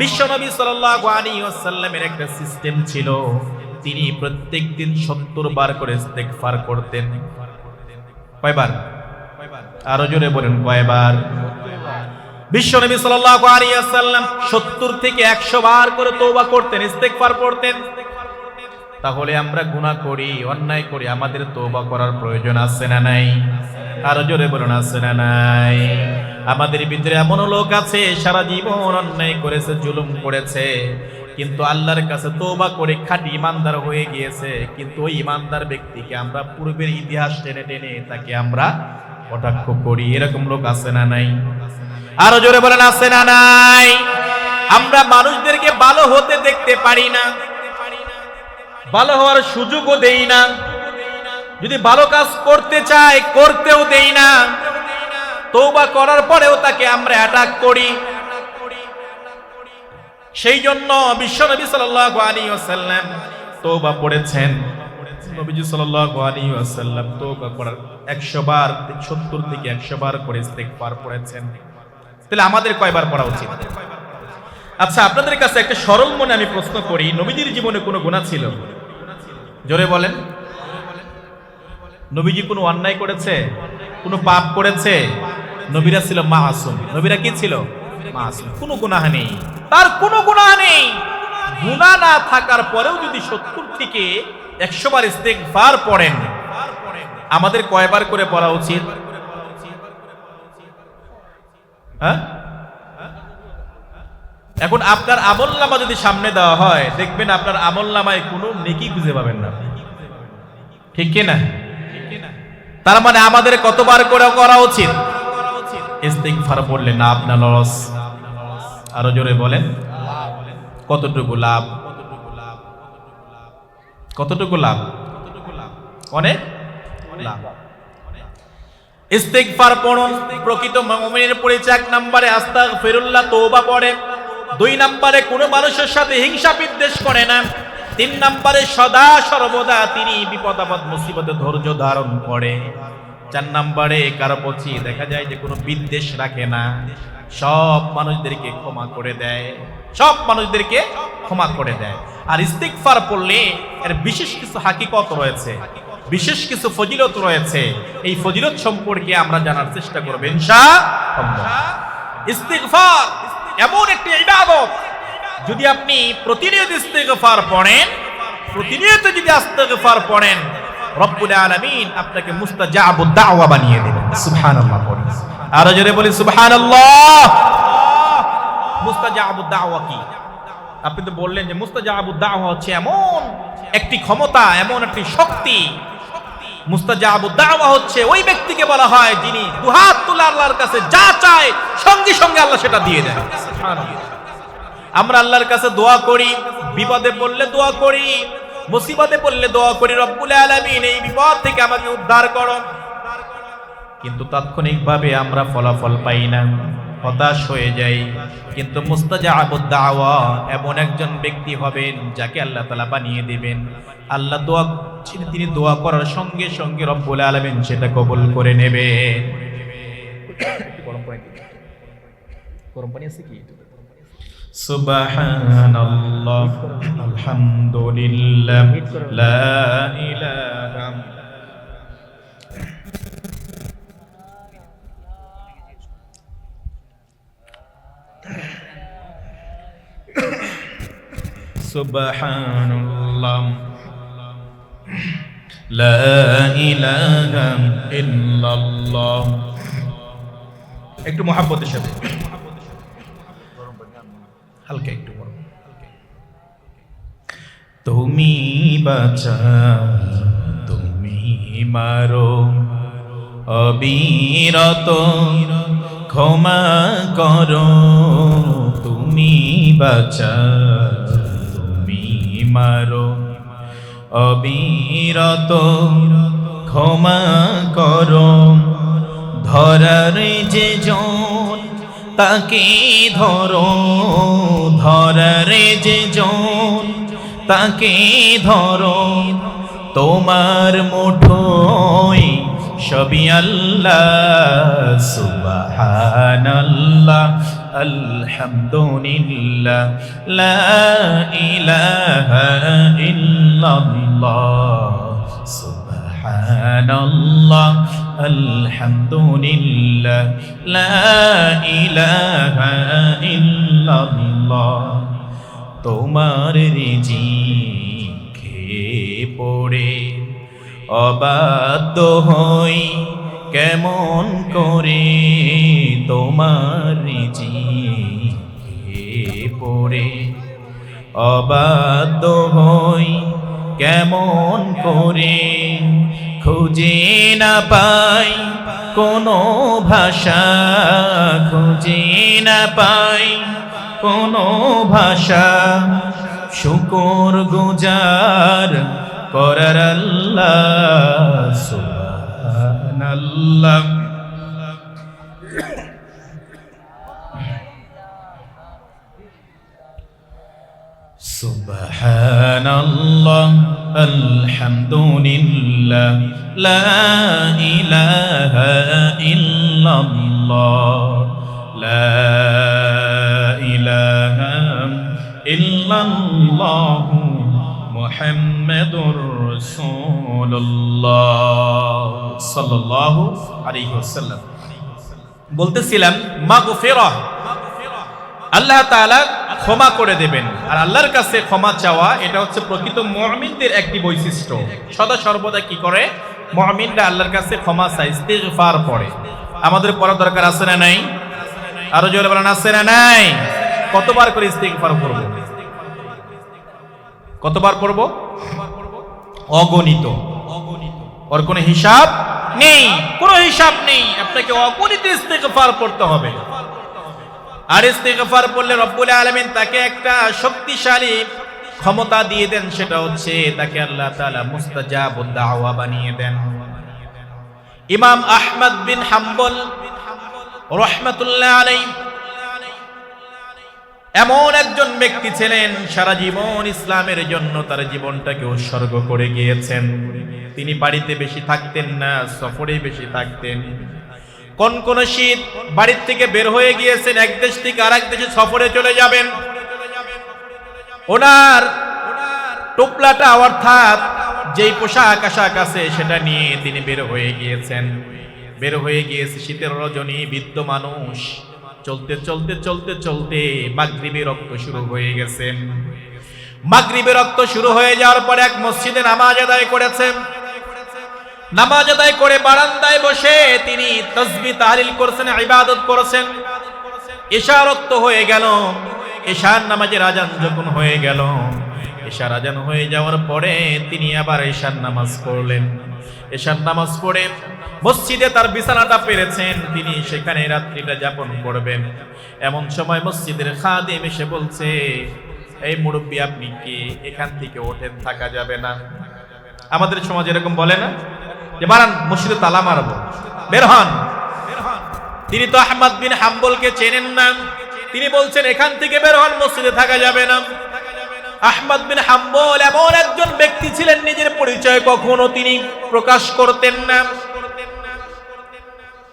Speaker 1: বিশ্বনবী সাল্লাল্লাহু আলাইহি ওয়াসাল্লামের একটা সিস্টেম ছিল, তিনি প্রত্যেকদিন 70 বার করে ইস্তেগফার করতেন। কয়বার? আরো জোরে বলেন, কয়বার? বিশ্বনবী সাল্লাল্লাহু আলাইহি ওয়াসাল্লাম 70 থেকে 100 বার করে তওবা করতেন, ইস্তেগফার করতেন। তাহলে আমরা গুনাহ করি, অন্যায় করি, আমাদের তওবা করার প্রয়োজন আছে না নাই? আরো জোরে বলুন, আছে না নাই? আমাদের ভিতরে এমন লোক আছে সারা জীবন অন্যায় করেছে, জুলুম করেছে, কিন্তু আল্লাহর কাছে তওবা করে খাঁটি ইমানদার হয়ে গিয়েছে, কিন্তু ওই ইমানদার ব্যক্তিকে আমরা পূর্বের ইতিহাস টেনে টেনে তাকে আমরা কটাক্ষ করি। এরকম লোক আছে না নাই? আরো জোরে বলেন, আছে না নাই? আমরা মানুষদেরকে ভালো হতে দেখতে পারি না, ভালো হওয়ার সুযোগও দেই না, যদি ভালো কাজ করতে চাই করতেও দেই না, তওবা করার পরেও তাকে আমরা অ্যাটাক করি। সেই জন্য বিশ্বনবী সাল্লাল্লাহু আলাইহি ওয়াসাল্লাম তওবা পড়েছেন। নবীজি সাল্লাল্লাহু আলাইহি ওয়াসাল্লাম তওবা করার 100 বার, 70 থেকে 100 বার করে ইস্তেগফার পড়েছেন। তাহলে আমাদের কয়বার পড়া উচিত? আচ্ছা, আপনাদের কাছে একটা সরল মনে আমি প্রশ্ন করি, নবীজির জীবনে কোনো গুনাহ ছিল? জোরে বলেন। নবীজি কোনো অন্যায় করেছে? কোনো পাপ করেছে? নবীরা ছিল মাসুম। নবীরা কি ছিল? মাসুম। কোনো গুনাহ নেই, তার কোনো গুনাহ নেই। গুনাহ না থাকার পরেও যদি 70 থেকে 100 বার ইস্তেগফার পড়েন, আমাদের কয়বার করে পড়া উচিত? হ্যাঁ, এখন আপনার আমলনামা যদি সামনে দেওয়া হয়, দেখবেন আপনার আমলনামায় কোনো নেকি খুঁজে পাবেন না। ঠিক কি না? তার মানে আমাদের কতবার করে করা উচিত? ইস্তিগফার পড়লে না আপনার লস। আরো জোরে বলেন, কতটুকু লাভ? কতটুকু লাভ? অনেক লাভ। ইস্তিগফার পড়ুন। প্রকৃত মুমিনের পরিচয় 1 নম্বরে আস্তাগফিরুল্লাহ, তওবা পড়ে। 2 নম্বরে কোনো মানুষের সাথে হিংসা বিদ্বেষ করে না। 3 নম্বরে সদা সর্বদা তিনি বিপদ আপদ মুসিবতে ধৈর্য ধারণ করে। 4 নম্বরে কারো প্রতি দেখা যায় যে কোনো বিদ্বেষ রাখে না, সব মানুষদেরকে ক্ষমা করে দেয়, সব মানুষদেরকে ক্ষমা করে দেয়। আর ইস্তিগফার পড়লে এর বিশেষ কিছু হাকিকত রয়েছে, বিশেষ কিছু ফজিলত রয়েছে। এই ফজিলত সম্পর্কে আমরা জানার চেষ্টা করব ইনশাআল্লাহ। ইস্তিগফার এমন একটি ইবাদত, যদি আপনি প্রতিনিয়ত ইস্তিগফার পড়েন, প্রতিনিয়ত যদি ইস্তিগফার পড়েন, রব্বুল আলামিন আপনাকে মুস্তাজাবুদ দাওয়া বানিয়ে দেবেন। সুবহানাল্লাহ পড়ি, আর জোরে বলি সুবহানাল্লাহ। মুস্তাজাবুদ দাওয়া কি? আপনি তো বললেন যে মুস্তাজাবুদ দাওয়া হচ্ছে এমন একটি ক্ষমতা, এমন একটি শক্তি। মুস্তাজাবুদ দাওয়া হচ্ছে ওই ব্যক্তিকে বলা হয় যিনি দুহাত তুলে আল্লাহর কাছে যা চায় সঙ্গে সঙ্গে আল্লাহ সেটা দিয়ে দেন। সুবহানাল্লাহ। আমরা আল্লাহর কাছে দোয়া করি, বিপদে পড়লে দোয়া করি, মুসিবতে পড়লে দোয়া করি, রব্বুল আলামিন এই বিপদ থেকে আমাকে উদ্ধার করো। কিন্তু তাৎক্ষণিকভাবে আমরা ফলাফল পাই না, হতাশ হয়ে যাই। কিন্তু মুস্তাজাবুদ দাওয়া এমন একজন ব্যক্তি হবেন যাকে আল্লাহ তাআলা বানিয়ে দিবেন। আল্লাহ দোয়া, তিনি দোয়া করার সঙ্গে সঙ্গে রব্বুল আলামিন সেটা কবুল করে নেবেন। গরম পানি আছে কি? সুবহানাল্লাহ, আলহামদুলিল্লাহ, লা ইলাহা সুবহানাল্লাহ, লা ইলাহা ইল্লাল্লাহ। একটু মুহাব্বতের সাথে হালকা একটু বড়। তুমি বাঁচাও, তুমি মারো, অবিরত ক্ষমা করো। তুমি বাঁচাও, তুমি মারো, অবিরত ক্ষমা করো। ধরার যে জন তাকে ধরো, ধরার যে জন তাকে ধরো। তোমার মুঠোয় সবই আল্লাহ। সুবহানাল্লাহ, আলহামদুলিল্লাহ, লা ইলাহা ইল্লাল্লাহ। সুবহানাল্লাহ, আলহামদুলিল্লাহ, লা ইলাহা ইল্লাল্লাহ। তোমার রিজিক খেয়ে পড়ে অবাধ্য হই কেমন করে। তোমার রিজিক খেয়ে পড়ে অবাধ্য হই কেমন করে। খুঁজে না পাই কোনো ভাষা, খুঁজে না পাই কোনো ভাষা। শুকর গুজার করার আল্লাহ। সুবহানাল্লাহ, সুবহানাল্লাহ, আলহামদুলিল্লাহ, লা ইলাহা ইল্লাল্লাহ, লা ইলাহা ইল্লাল্লাহু মুহাম্মাদুর রাসূলুল্লাহ সাল্লাল্লাহু আলাইহি ওয়াসাল্লাম। বলতেছিলাম মাগফিরাহ, আল্লাহ তাআলা ক্ষমা করে দেবেন। আর আল্লাহর কাছে ক্ষমা চাওয়া এটা হচ্ছে প্রকৃত মুমিনদের একটি বৈশিষ্ট্য। সদা সর্বদা কি করে? মুমিনরা আল্লাহর কাছে ক্ষমা চায়, ইস্তিগফার পড়ে। আমাদের পড়া দরকার আছে না নাই? আরো জোরে বলেন, আছে না নাই? কতবার করে ইস্তিগফার করব? কতবার পড়ব? অগণিত। ওর কোনো হিসাব নেই, কোনো হিসাব নেই। আপনাকে অগণিত ইস্তিগফার পড়তে হবে। আর ইস্তিগফার পড়লে রব্বুল আলামিন তাকে একটা শক্তিশালী ক্ষমতা দিয়ে দেন, সেটা হচ্ছে তাকে আল্লাহ তাআলা মুস্তাজাবুদ দাওয়া বানিয়ে দেন। ইমাম আহমদ বিন হাম্বল রাহমাতুল্লাহ আলাইহি এমন একজন ব্যক্তি ছিলেন, সারা জীবন ইসলামের জন্য তার জীবনটাকে উৎসর্গ করে গিয়েছেন। তিনি বাড়িতে বেশি থাকতেন না, সফরে বেশি থাকতেন। কোন শীত বাড়ির থেকে বের হয়ে গিয়েছেন, এক দেশ থেকে আরেক দেশে সফরে চলে যাবেন। ওনার টোপলাটা অর্থাৎ যেই পোশাক আশাক আছে সেটা নিয়ে তিনি বের হয়ে গিয়েছেন। বের হয়ে গিয়েছে শীতের রজনী, বৃদ্ধ মানুষ। চলতে চলতে চলতে চলতে মাগরিবের রক্ত শুরু হয়ে গেছে। মাগরিবের রক্ত শুরু হয়ে যাওয়ার পরে এক মসজিদে নামাজ আদায় করেছেন। নামাজ আদায় করে বারান্দায় বসে তিনি তাসবিহ তাহলিল করছেন, ইবাদত করছেন। ইশা রক্ত হয়ে গেল। ইশার নামাজের আজান যখন হয়ে গেল, ইশার আজান হয়ে যাওয়ার পরে তিনি আবার ইশার নামাজ পড়লেন। ইশার নামাজ পড়ে মসজিদে তার বিছানাটা পেরেছেন, তিনি সেখানে রাত্রিটা যাপন করবেন। এমন সময় মসজিদের খাদেম এসে বলছে, এই মুরব্বী আপনি কি এখান থেকে ওঠেন, থাকা যাবে না? আমাদের সমাজ এরকম বলে না যে বারান মসজিদে তালা মারবো, বের হন। তিনি তো আহমদ বিন হাম্বলকে চেনেন না, তিনি বলছেন এখান থেকে বের হন, মসজিদে থাকা যাবে না। আহমদ বিন হাম্বল এমন একজন ব্যক্তি ছিলেন, নিজের পরিচয় কখনো তিনি প্রকাশ করতেন না।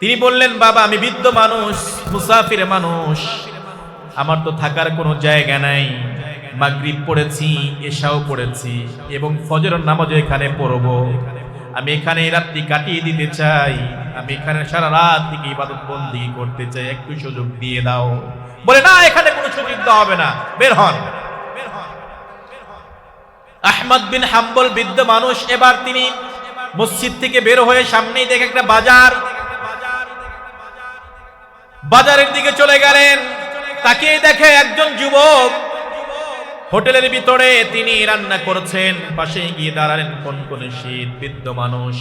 Speaker 1: তিনি বললেন, বাবা আমি বৃদ্ধ মানুষ, মুসাফির মানুষ, আমার তো থাকার কোনো জায়গা নাই। মাগরিব পড়েছি, এশাও পড়েছি এবং ফজরের নামাজও এখানে পড়ব। আমি এখানে রাত্রি কাটিয়ে দিতে চাই, আমি এখানে সারা রাত থেকে ইবাদত বন্দি করতে চাই, একটু সুযোগ দিয়ে দাও। বলে, না এখানে কোনো সুযোগ দেওয়া হবে না, বের হন। আহমদ বিন হাম্বল বৃদ্ধ মানুষ, এবার তিনি মসজিদ থেকে বের হয়ে সামনেই দেখে একটা বাজার, বাজারের দিকে চলে গেলেন। তাকে দেখে একজন যুবক হোটেলের ভিতরে তিনি রান্না করছেন, পাশে গিয়ে দাঁড়ালেন। কোন শীত, বৃদ্ধ মানুষ।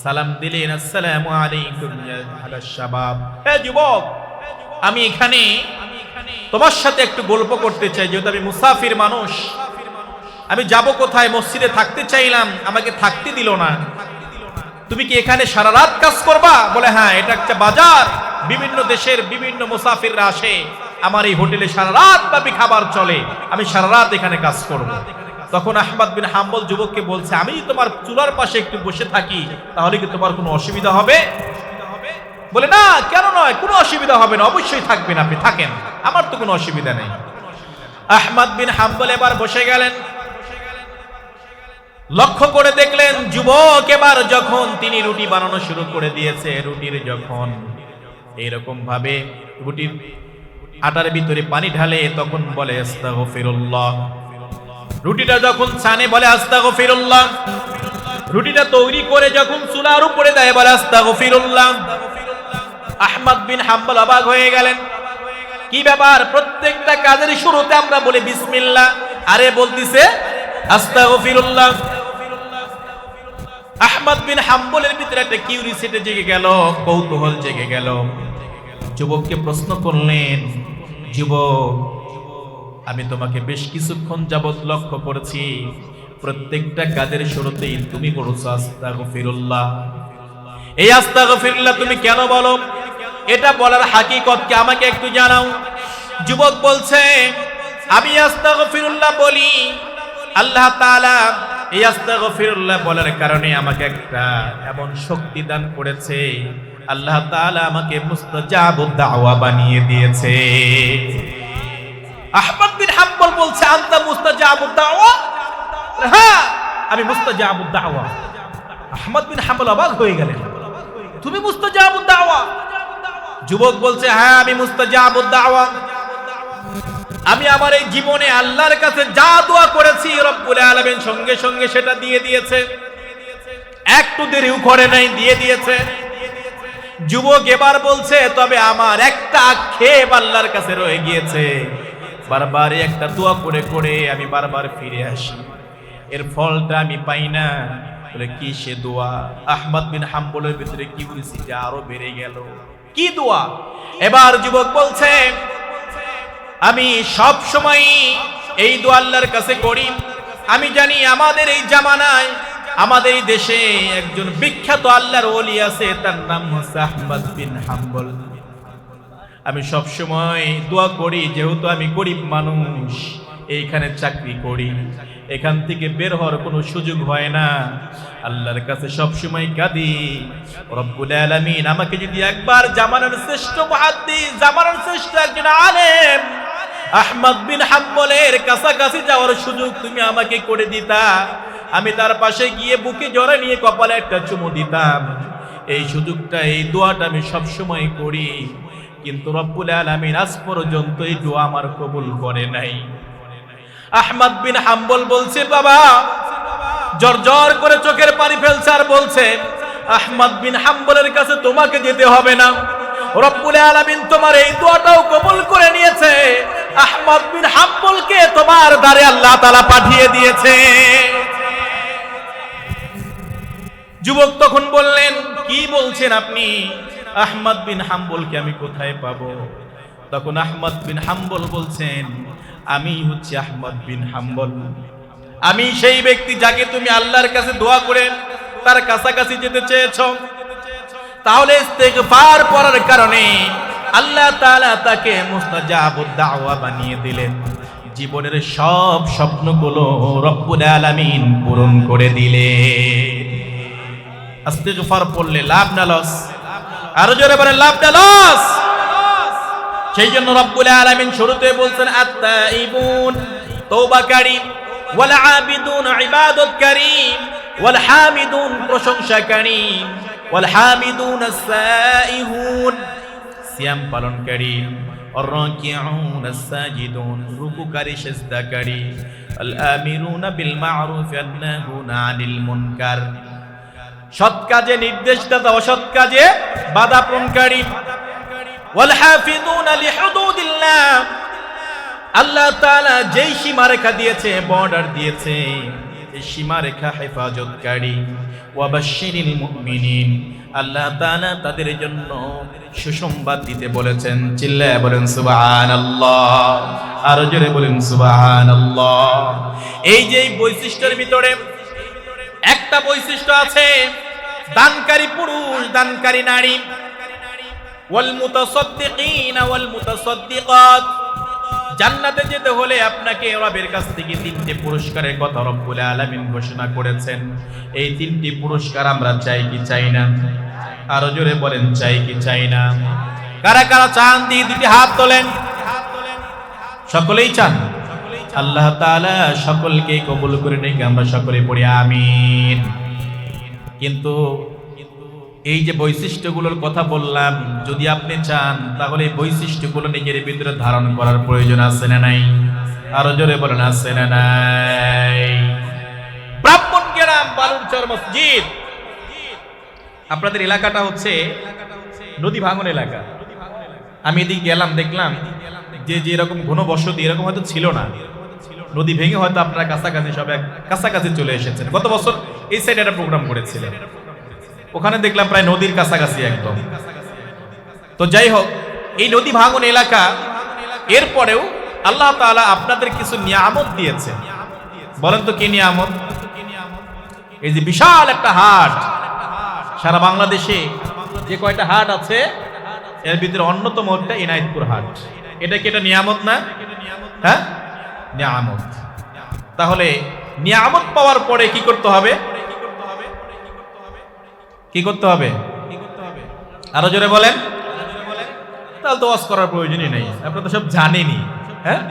Speaker 1: সালাম দিলেন, আসসালামু আলাইকুম ইয়া আহলাশ শাবাব। হে যুবক, আমি এখানে তোমার সাথে একটু গল্প করতে চাই, যেহেতু আমি মুসাফির মানুষ। আমি যাব কোথায়? মসজিদে থাকতে চাইলাম, আমাকে থাকতে দিল না। তুমি কি এখানে সারা রাত কাজ করবা? বলে, হ্যাঁ, এটা একটা বাজার, বিভিন্ন দেশের বিভিন্ন মুসাফিররা আসে, আমার এই হোটেলে সারা রাত ব্যাপী খাবার চলে, আমি সারা রাত এখানে কাজ করব। তখন আহমদ বিন হাম্বল যুবককে বলছে, আমি তোমার চুলার পাশে একটু বসে থাকি, তাহলে কি তোমার কোনো অসুবিধা হবে? বলে, না, কেন নয়, কোনো অসুবিধা হবে না, অবশ্যই থাকবেন, আপনি থাকেন, আমার তো কোনো অসুবিধা নেই। আহমদ বিন হাম্বল এবার বসে গেলেন। লক্ষ্য করে দেখলেন যুবক এবার যখন তিনি রুটি বানানো শুরু করে দিয়েছে, রুটির যখন এইরকম ভাবে রুটির আটার ভিতরে পানি ঢালে, তখন বলে আস্তাগফিরুল্লাহ। রুটিটা যখন ছানে বলে আস্তাগফিরুল্লাহ। রুটিটা তৈরি করে যখন চুলার উপরে দেয় বলে আস্তাগফিরুল্লাহ। আহমদ বিন হাম্বল অবাক হয়ে গেলেন, কি ব্যাপার? প্রত্যেকটা কাজের শুরুতে আমরা বলি বিসমিল্লাহ, আরে বলতিছে আস্তাগফিরুল্লাহ। আহমদ বিন হাম্বলের ভিতরে একটা কিউরিসিটি জেগে গেল, কৌতূহল জেগে গেল। যুবককে প্রশ্ন করলেন, যুবক, আমি তোমাকে বেশ কিছুক্ষণ যাবত লক্ষ্য করেছি, প্রত্যেকটা কাজের শুরুতেই তুমি বলছো আস্তাগফিরুল্লাহ। এই আস্তাগফিরুল্লাহ তুমি কেন বলো? এটা বলার হাকিকত কি আমাকে একটু জানাও। যুবক বলছে, আমি আস্তাগফিরুল্লাহ বলি, আল্লাহ তাআলা এই আস্তাগফিরুল্লাহ বলার কারণে আমাকে একটা এমন শক্তি দান করেছে, আল্লাহ তাআলা আমাকে মুস্তাজাবুদ দাওয়া বানিয়ে দিয়েছে। আহমদ বিন হাম্বল বলছে আনতা মুস্তাজাবুদ দাওয়া, হ্যাঁ আমি মুস্তাজাবুদ দাওয়া। আহমদ বিন হাম্বল অবাক হয়ে গেলেন, তুমি মুস্তাজাবুদ দাওয়া? যুবক বলছে হ্যাঁ আমি মুস্তাজাবুদ দাওয়া। আমি আমার এই জীবনে আল্লাহর কাছে যা দোয়া করেছি রব্বুল আলামিন সঙ্গে সঙ্গে সেটা দিয়ে দিয়েছে, একটু দেরিও করে নাই, দিয়ে দিয়েছে। যুবক এবার বলছে তবে আমার একটা আক্ষেপ আল্লাহর কাছে রয়ে গিয়েছে, বারবার একটা দোয়া করে করে আমি বারবার ফিরে আসি, এর ফলটা আমি পাই না। বলে কি সে দোয়া? আহমদ বিন হাম্বলের ভিতরে কিউরিসিটি আরো বেড়ে গেল। কি দোয়া? এবার যুবক বলছে আমি সব সময় এই দোয়া আল্লাহর কাছে করি। আমি জানি আমাদের এই জামানায় আমাদের এই দেশে একজন বিখ্যাত আল্লাহর ওলি আছে, তার নাম হচ্ছে আহমদ বিন হাম্বল। আমি সব সময় দোয়া করি, যেহেতু আমি গরিব মানুষ, এইখানে চাকরি করি, এখান থেকে বের হওয়ার কোনো সুযোগ হয় না, আল্লাহর কাছে সব সময় কাঁদি, রব্বুল আলামিন আমাকে যদি একবার জামানার শ্রেষ্ঠ মুহাদ্দিস, জামানার শ্রেষ্ঠ একজন আলেম আহমদ বিন হাম্বলের কাছাকাছি যাওয়ার সুযোগ তুমি আমাকে করে দিতা, আমি তার পাশে গিয়ে বুকে জড়া নিয়ে কপালে একটা চুমু দিতাম। এই সুযোগটা, এই দোয়াটা আমি সব সময় করি, কিন্তু রব্বুল আলামিন আজ পর্যন্ত এই দোয়া আমার কবুল করে নাই। আহমদ বিন হাম্বল বলছে বাবা, জর্জর করে চোখের পানি ফেলছে আর বলছে আহমদ বিন হাম্বলের কাছে তোমাকে যেতে হবে না, রব্বুল আলামিন তোমার এই দোয়াটাও কবুল করে নিয়েছে, আহমদ বিন হাম্বলকে তোমার দ্বারে আল্লাহ তাআলা পাঠিয়ে দিয়েছে। যুবক তখন বললেন কি বলছেন আপনি? আহমদ বিন হাম্বলকে আমি কোথায় পাবো? তখন আহমদ বিন হাম্বল বলছেন আমি হচ্ছে আহমদ বিন হাম্বল, আমি সেই ব্যক্তি যাকে তুমি আল্লাহর কাছে দোয়া করে তার কাছাকাছি যেতে চেয়েছো। তাহলে ইস্তিগফার করার কারণে আল্লাহ তাআলা তাকে মুস্তাজাবুদ দাওয়া বানিয়ে দিলেন, জীবনের সব স্বপ্নগুলো রব্বুল আলামিন পূরণ করে দিলেন। ইস্তিগফার পড়লে লাভ না লস? আরো জোরে বলেন লাভ না লস? সেই জন্য রব্বুল আলামিন শুরুতে বলছেন আত-তাইবুন তওবাকারী, ওয়াল আবিদুন ইবাদতকারী, ওয়াল হামিদুন প্রশংসাকারী, ওয়াল হামিদুন আস-সাইহুন সিয়াম পালনকারী, ওয়ার রাকিউন আস-সাজিদুন রুকুকারী সিজদাকারী, আল আমিরুনা বিল মা'রুফি ওয়ান নাহুনা আনিল মুনকার সৎ কাজে নির্দেশদাতা, অসৎ কাজে বাধা প্রদানকারী, ওয়াল হাফিজুনা লিহুদুদিল্লাহ আল্লাহ তাআলা যেই সীমারেখা দিয়েছে, বর্ডার দিয়েছে, এই সীমারেখা হেফাজতকারী, ওয়া বাশশিরিল মুমিনিন আল্লাহ তাআলা তাদের জন্য সুসংবাদ দিতে বলেছেন। চিল্লায়া বলেন সুবহানাল্লাহ, আর জোরে বলেন সুবহানাল্লাহ। এই যে বৈশিষ্ট্যের ভিতরে একটা বৈশিষ্ট্য আছে, দানকারী পুরুষ, দানকারী নারী, ওয়াল মুতাসাদ্দিকিনা ওয়াল মুতাসাদ্দিকাত। জান্নাতে যেতে হলে আপনাকে রবের কাছ থেকে তিনটে পুরস্কারের কথা রব্বুল আলামিন ঘোষণা করেছেন। এই তিনটি পুরস্কার আমরা চাই কি চাই না? আরো জোরে বলেন চাই কি চাই না? কারা কারা চান দিয়ে দুটি হাত তোলেন। সকলেই চান? আল্লাহ তাআলা সকলকে কবুল করে নেক, আমরা সকলে পড়ি আমিন। কিন্তু এই যে বৈশিষ্ট্যগুলোর কথা বললাম, যদি আপনি চান তাহলে এই বৈশিষ্ট্যগুলো নিজের ভিতরে ধারণ করার প্রয়োজন আছে না নাই? আরো জোরে বলেন আছে না নাই? ব্রাহ্মণগ্রাম বালুরচর মসজিদ, আপনাদের এলাকাটা হচ্ছে নদী ভাঙন এলাকা। আমি এদিকে গেলাম, দেখলাম যে যেরকম ঘনবসতি এরকম হয়তো ছিল না, নদী ভেঙে হয়তো আপনারা কাছাকাছি সব কাছাকাছি চলে এসেছেন। গত বছর এই সাইডে একটা প্রোগ্রাম করেছিলেন, ওখানে দেখলাম প্রায় নদীর কাছাকাছি একদম। তো যাই হোক, এই নদী ভাঙন এলাকা, এরপরেও আল্লাহ তাআলা আপনাদের কিছু নিয়ামত দিয়েছে। বলেন তো কি নিয়ামত? এই যে বিশাল একটা হাট, সারা বাংলাদেশে যে কয়টা হাট আছে এর ভিতরে অন্যতম একটা এনায়েতপুর হাট। এটা কি এটা নিয়ামত না? হ্যাঁ, নিয়ামত। তাহলে নিয়ামত পাওয়ার পরে কি করতে হবে? কি করতে হবে? আরো জোরে বলেন। তাহলে তো ওয়াজ করার প্রয়োজনই নেই, আপনারা তো সব জানেনই। হ্যাঁ,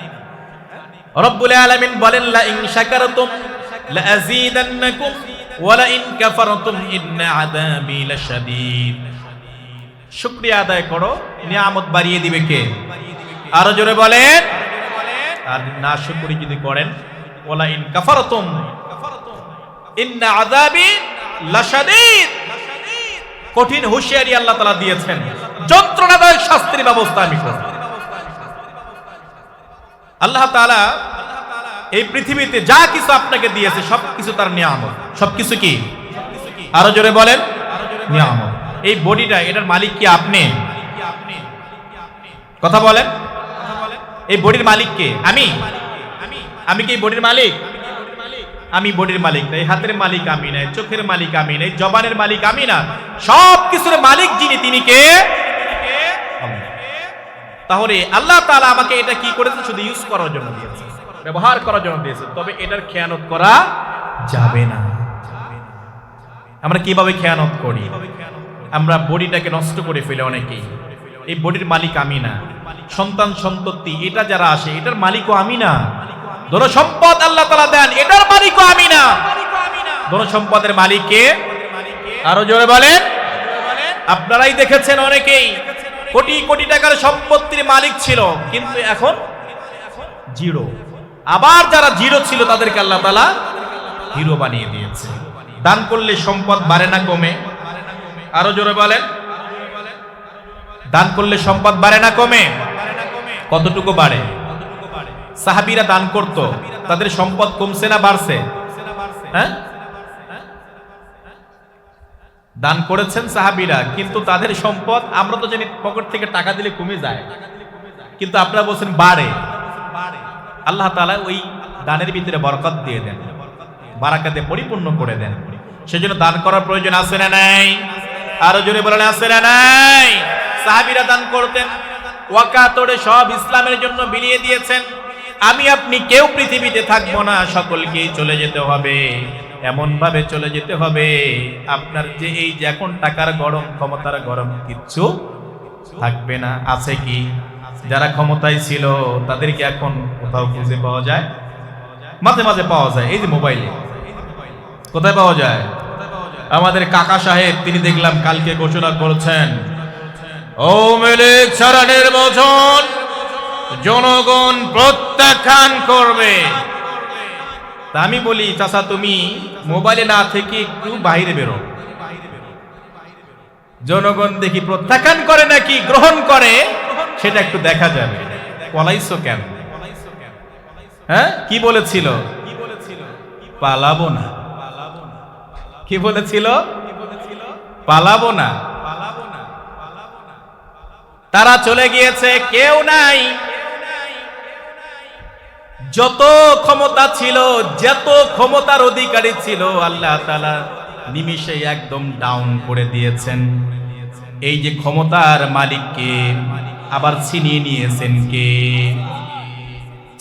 Speaker 1: রব্বুল আলামিন বলেন লা ইন শাকারতুম লা আযীদান্নাকুম ওয়া লা ইন কাফারতুম ইন্না আযাবি লাশাদীদ। শুকরিয়া আদায় করো, নিয়ামত বাড়িয়ে দিবে কে? আরো জোরে বলেন। আর না শুকরি যদি করেন, ওয়া লা ইন কাফারতুম ইন্না আযাবি লাশাদীদ, কঠিন হুঁশিয়ারি আল্লাহ তাআলা দিয়েছেন, যন্ত্রণাদায়ক শাস্তির ব্যবস্থা আমি করব। আল্লাহ তাআলা এই পৃথিবীতে যা কিছু আপনাকে দিয়েছে সবকিছু তার নিয়ামত। সবকিছু কি? আরো জোরে বলেন, নিয়ামত। এই বডিটা, এটার মালিক কি আপনি? কথা বলেন। এই বডির মালিক কে? আমি কি এই বডির মালিক? আমি বডির মালিক না, এই হাতের মালিক আমি না, চোখের মালিক আমি না, জবানের মালিক আমি না, সব কিছুর মালিক যিনি তিনি কে? তাহলে আল্লাহ তাআলা আমাকে এটা কি করেছে? শুধু ইউজ করার জন্য দিয়েছে, ব্যবহার করার জন্য দিয়েছে, তবে এটার খেয়ানত করা যাবে না। আমরা কিভাবে খেয়ানত করি? আমরা বডিটাকে নষ্ট করে ফেলে অনেকেই। এই বডির মালিক আমি না, সন্তান সন্ততি এটা যারা আসে এটার মালিকও আমি না, ধন সম্পদ আল্লাহ তাআলা দেন এটার মালিকও আমি না। ধন সম্পদের মালিক কে? আরো জোরে বলেন। আপনারাই দেখেছেন অনেকেই কোটি কোটি টাকার সম্পত্তির মালিক ছিল, কিন্তু এখন জিরো। আবার যারা জিরো ছিল তাদেরকে আল্লাহ তাআলা হিরো বানিয়ে দিয়েছে। দান করলে সম্পদ বাড়ে না কমে? আরো জোরে বলেন। দান করলে সম্পদ বাড়ে না কমে? কতটুকু বাড়ে? সাহাবীরা দান করত, তাদের সম্পদ কমছে না বাড়ছে? হ্যাঁ, দান করেছেন সাহাবীরা, কিন্তু তাদের সম্পদ, আমরা তো জানি পকেট থেকে টাকা দিলে কমে যায়, কিন্তু আপনারা বলছেন বাড়ে। আল্লাহ তাআলা ওই দানের ভিতরে বরকত দিয়ে দেন, বারাকাতে পরিপূর্ণ করে দেন। সেজন্য দান করার প্রয়োজন আছে না নাই? আরো জোরে বলেন, আছে না নাই? সাহাবীরা দান করতেন, ওয়াকাতরে সব ইসলামের জন্য বিলিয়ে দিয়েছেন। আমি আপনি কেউ পৃথিবীতে থাকবো না, সকলকেই চলে যেতে হবে। এমন ভাবে চলে যেতে হবে আপনার যে এই যে এখন টাকার গরম, ক্ষমতার গরম কিচ্ছু থাকবে না। আছে কি? যারা ক্ষমতায় ছিল তাদেরকে এখন কোথাও খুঁজে পাওয়া যায়? মাঝে মাঝে পাওয়া যায়, এই যে মোবাইলে। কোথায় পাওয়া যায়? আমাদের কাকা সাহেব তিনি দেখলাম কালকে ঘোষণা করেছেন, আওয়ামী লীগ ছাড়া নির্বাচন জনগণ প্রত্যাখ্যান করবে। তা আমি বলি, চাচা তুমি মোবাইলে না থেকে একটু বাইরে বেরো, জনগণ দেখি প্রত্যাখ্যান করে নাকি গ্রহণ করে সেটা একটু দেখা যাবে। পলাইছো কেন? হ্যাঁ, কি বলেছিল? পালাবো না। কি বলেছিল? পালাবো না। তারা চলে গিয়েছে, কেউ নাই। যত ক্ষমতা ছিল, যত ক্ষমতার অধিকারী ছিল, আল্লাহ তাআলা নিমিষে একদম ডাউন করে দিয়েছেন। এই যে ক্ষমতার মালিককে আবার ছিনিয়ে নিয়েছেন কে?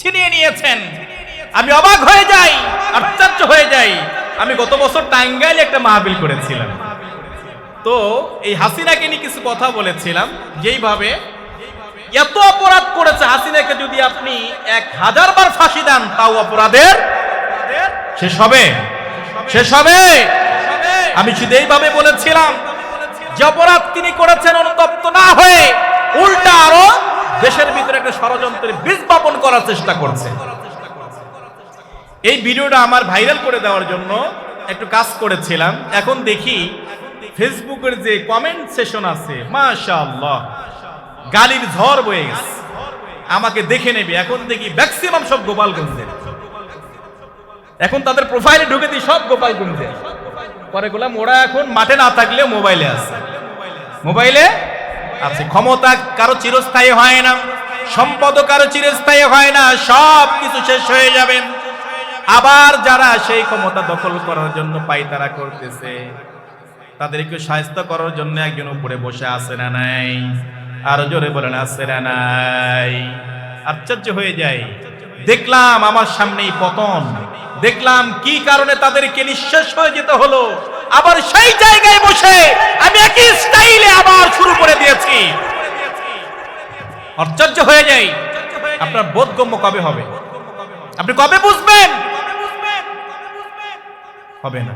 Speaker 1: ছিনিয়ে নিয়েছেন। আমি অবাক হয়ে যাই, আশ্চর্য হয়ে যাই। আমি গত বছর টাঙ্গাইলে একটা মাহফিল করেছিলাম, তো এই হাসিনাকে নিয়ে কিছু কথা বলেছিলাম, যেইভাবে এত অপরাধ করেছে হাসিনাকে যদি আপনি 1000 বার ফাঁসি দেন তাও অপরাধের শেষ হবে? শেষ হবে? আমি শুধু এইভাবে বলেছিলাম যে অপরাধ তিনি করেছেন অনুতপ্ত না হয়ে উল্টা আরো দেশের ভিতরে একটা ষড়যন্ত্রের বীজ বপন করার চেষ্টা করছে। এই ভিডিওটা আমার ভাইরাল করে দেওয়ার জন্য একটু কাজ করেছিলাম। এখন দেখি ফেসবুকের যে কমেন্ট সেশন আছে, মাশাআল্লাহ, গালির ঝড় বয়ে গেছে। আমাকে দেখে নেবে, এখন দেখি ম্যাক্সিমাম সব গোপালগঞ্জের। এখন তাদের প্রোফাইলে ঢুকে দিই সব গোপালগঞ্জের। পরে বললাম ওরা এখন মাঠে না থাকলে মোবাইলে আছে, মোবাইলে আছে। ক্ষমতা কারো চিরস্থায়ী হয় না, সম্পদ কারো চিরস্থায়ী হয় না, সব কিছু শেষ হয়ে যাবে। আবার যারা সেই ক্ষমতা দখল করার জন্য পায়তারা করতেছে, তাদেরকে শায়েস্তা করার জন্য একজন উপরে বসে আছে না নাই? আরো জোরে বলেন, আছে না নাই? আশ্চর্য হয়ে যায়, দেখলাম আমার সামনেই পতন, দেখলাম কি কারণে তাদেরকে নিঃশেষ হয়ে যেতে হলো। আবার সেই জায়গায় বসে আমি একই স্টাইলে আবার শুরু করে দিয়েছি। আশ্চর্য হয়ে যাই, আপনার বোধগম্য কবে হবে? আপনি কবে বুঝবেন? হবে না।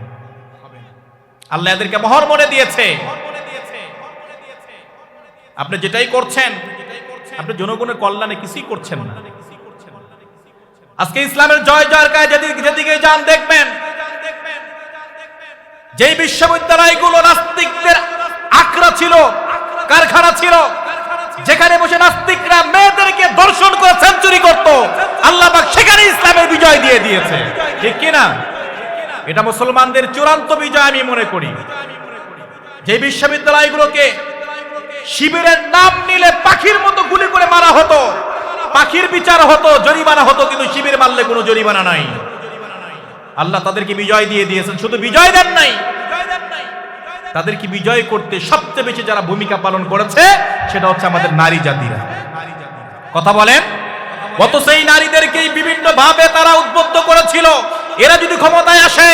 Speaker 1: আল্লাহ এদেরকে মোহর মনে দিয়েছে। আপনি যেটাই করছেন, আপনি জনগণের কল্যাণে কিছুই করছেন না। আজকে ইসলামের জয় জয়কার যেদিকে যান দেখবেন, যেই বিশ্ববিদ্যালয়গুলো নাস্তিকদের আখড়া ছিল, কারখানা ছিল, যেখানে বসে নাস্তিকরা মেয়েদেরকে দর্শন করে সেঞ্চুরি করত, আল্লাহ পাক সেখানে ইসলামের বিজয় দিয়ে দিয়েছে। ঠিক কিনা? এটা মুসলমানদের চূড়ান্ত বিজয় আমি মনে করি। যে বিশ্ববিদ্যালয়গুলোকে শিবিরের নাম নিলে পাখির মতো গুলি করে মারা হতো, পাখির বিচার হতো, জরিমানা হতো, কিন্তু শিবির মারলে কোনো জরিমানা নাই। আল্লাহ তাদেরকে বিজয় দিয়ে দিয়েছেন। শুধু বিজয় দেন নাই, তাদেরকে বিজয় করতে সবচেয়ে বেশি যারা ভূমিকা পালন করেছে সেটা হচ্ছে আমাদের নারী জাতিরা। কথা বলেন। কত সেই নারীদেরকেই বিভিন্ন ভাবে তারা উদ্বুদ্ধ করেছিল, এরা যদি ক্ষমতায় আসে,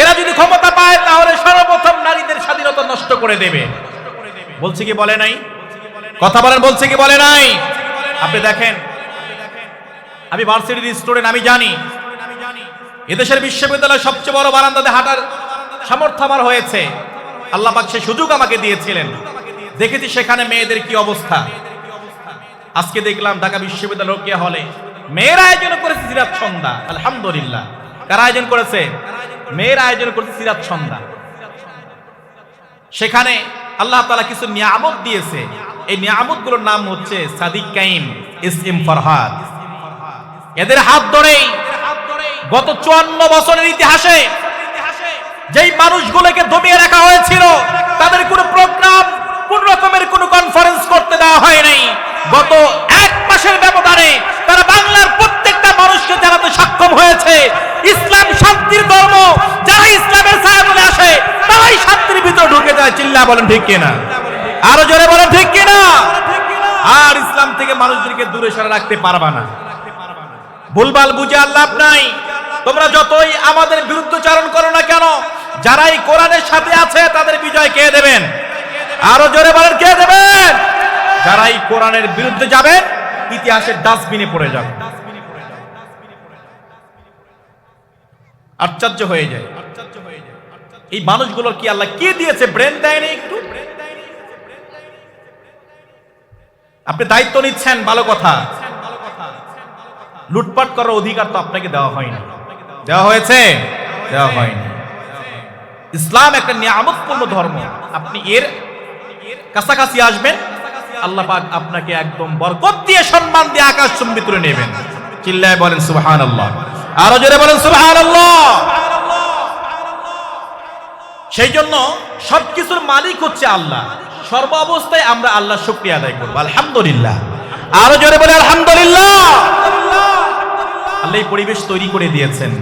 Speaker 1: এরা যদি ক্ষমতা পায়, তাহলে সর্বপ্রথম নারীদের স্বাধীনতা নষ্ট করে দেবে। বলছে কি বলে নাই? কথা বলেন, বলছে কি বলে নাই? আপনি দেখেন, আমি ভার্সিটির স্টুডেন্ট, আমি জানি এদেশের বিশ্ববিদ্যালয়ের সবচেয়ে বড় বারান্দাতে হাঁটার সামর্থ্য আমার হয়েছে। আল্লাহ পাক সে সুযোগ আমাকে দিয়েছিলেন। দেখেছি সেখানে মেয়েদের কি অবস্থা। আজকে দেখলাম ঢাকা বিশ্ববিদ্যালয় রোকেয়া হলে মেয়েরা আয়োজন করেছে সিরাত সন্ধ্যা। আলহামদুলিল্লাহ। কারা আয়োজন করেছে? মেয়েরা আয়োজন করেছে সিরাত সন্ধ্যা। সেখানে আল্লাহ তাআলা কিছু নিয়ামত দিয়েছে। এই নিয়ামতগুলোর নাম হচ্ছে সাদিক কাইম, এসএম ফরহাদ। এদের হাত ধরেই গত 54 বছরের ইতিহাসে যেই মানুষগুলোকে দমিয়ে রাখা হয়েছিল, তাদের কোনো প্রোগ্রাম, কোন রকমের কোনো কনফারেন্স করতে দেওয়া হয় নাই। গত 1 মাসের ব্যবধানে তারা বাংলার প্রত্যেকটা মানুষকে জানাতে সক্ষম হয়েছে ইসলাম শান্তির ধর্ম। যারা ইসলামের ছায়াতলে আসে তারাই শান্তির ভিতরে ঢুকে যায়। চিল্লা বলেন ঠিক কিনা? আরো জোরে বলেন ঠিক কিনা? আর ইসলাম থেকে মানুষদেরকে দূরে সরে রাখতে পারবা না। ভুলভাল বুঝে আর লাভ নাই। তোমরা যতই আমাদের বিরুদ্ধচারণ করো না কেন, যারাই কোরআনের সাথে আছে তাদের বিজয় কে দেবেন? আরো জোরে বলেন, কে দেবেন? যারাই কোরআনের বিরুদ্ধে যাবে ইতিহাসের ডাস্টবিনে পড়ে যাবে। আশ্চর্য হয়ে যায়। এই মানুষগুলোর কি আল্লাহ কি দিয়েছে? ব্রেন দেয়নি একটু? আপনি দায়িত্ব নিচ্ছেন, ভালো কথা। লুটপাট করার অধিকার তো আপনাকে দেওয়া হয়নি। দেওয়া হয়েছে? দেওয়া হয়নি। ইসলাম একটা নিয়ামতপূর্ণ ধর্ম। আপনি এর কাছাকাছি আসবেন, আল্লাহ পাক আপনাকে একদম বরকত দিয়ে, সম্মান দিয়ে আকাশ চুম্বি তুলে নেবেন। চিল্লায় বলেন সুবহানাল্লাহ। আরো জোরে বলেন সুবহানাল্লাহ। সেই জন্য সবকিছুর মালিক হচ্ছে আল্লাহ। সর্ব অবস্থায় আমরা আল্লাহর শুকরিয়া আদায় করব। আলহামদুলিল্লাহ। আরো জোরে বলে আলহামদুলিল্লাহ। আল্লাহ এই পরিবেশ তৈরি করে দিয়েছেন।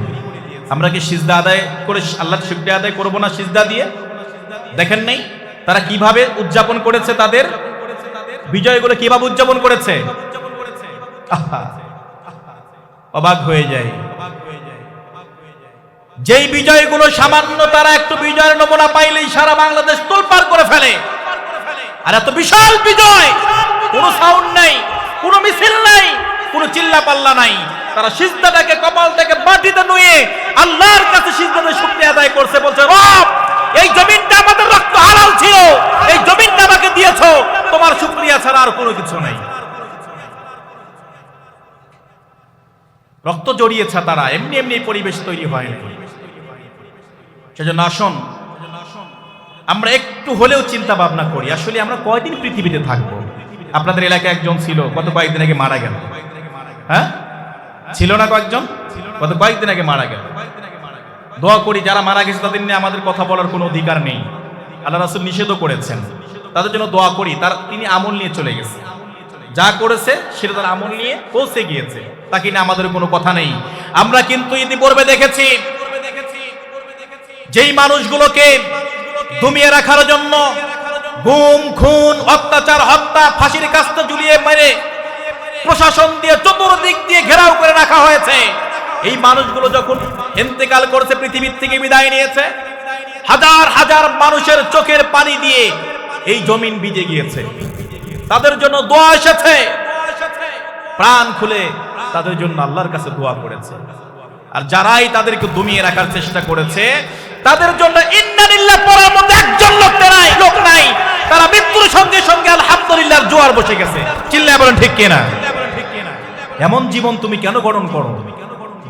Speaker 1: আমরা কি সিজদা আদায় করে আল্লাহর শুকরিয়া আদায় করব না? সিজদা দিয়ে দেখেন নাই তারা কিভাবে উদযাপন করেছে, তাদের বিজয়গুলো কিভাবে উদযাপন করেছে? অবাক হয়ে যায়। যেই বিজয়গুলো সামান্য, তারা একটু বিজয়ের নমুনা পাইলেই সারা বাংলাদেশ তোলপাড় করে ফেলে। আর এত বিশাল বিজয়, কোনো সাউন্ড নাই, কোনো মিছিল নাই, কোনো চিল্লা পাল্লা নাই। তারা সিজদাটাকে, কপালটাকে মাটিতে নুয়ে আল্লাহর কাছে সিজদাতে শুকরিয়া আদায় করছে। বলছে, রব, এই জমিনটা আমাদের রক্ত হালাল ছিল, এই জমিনটা আমাকে দিয়েছো, তোমার শুকরিয়া ছাড়া আর কোনো কিছু নাই। রক্ত জড়িয়েছে তারা, এমনি এমনি পরিবেশ তৈরি হয় না। সেজন্য আসুন আমরা একটু হলেও চিন্তা ভাবনা করি, আসলে আমরা কয়দিন পৃথিবীতে থাকবো। আপনাদের এলাকায় একজন ছিল, গত কয়েকদিন আগে মারা গেল। হ্যাঁ, ছিল না কয়েকজন? গত কয়েকদিন আগে মারা গেল। দোয়া করি যারা মারা গেছে তাদের নিয়ে আমাদের কথা বলার কোনো অধিকার নেই। আল্লাহ রাসূল নিষেধও করেছেন, তাদের জন্য দোয়া করি। তিনি আমল নিয়ে চলে গেছে, যা করেছে সেটা তার আমল নিয়ে পৌঁছে গিয়েছে, তাকে নিয়ে আমাদের কোনো কথা নেই। আমরা কিন্তু ইতিপূর্বে দেখেছি যেই মানুষগুলোকে দমিয়ে রাখার জন্য গুম, খুন, অত্যাচার, হত্যা, ফাঁসির কাস্তে ঝুলিয়ে মেরে প্রশাসন দিয়ে চতুর্দিক দিয়ে ঘেরাও করে রাখা হয়েছে, এই মানুষগুলো যখন ইন্তেকাল করেছে, পৃথিবীর থেকে বিদায় নিয়েছে, হাজার হাজার মানুষের চোখের পানি দিয়ে এই জমিন ভিজে গিয়েছে। তাদের জন্য দোয়া এসেছে, প্রাণ খুলে তাদের জন্য আল্লাহর কাছে দোয়া করেছে। আর যারাই তাদেরকে দমিয়ে রাখার চেষ্টা করেছে তাদের জন্য ইন্না লিল্লাহ পড়ার মতো একজন লোক নাই, তারা মৃত্যুর সঙ্গে সঙ্গে আলহামদুলিল্লাহর জোয়ার বসে গেছে। চিল্লায় বলেন ঠিক কিনা? এমন জীবন তুমি কেন গঠন করো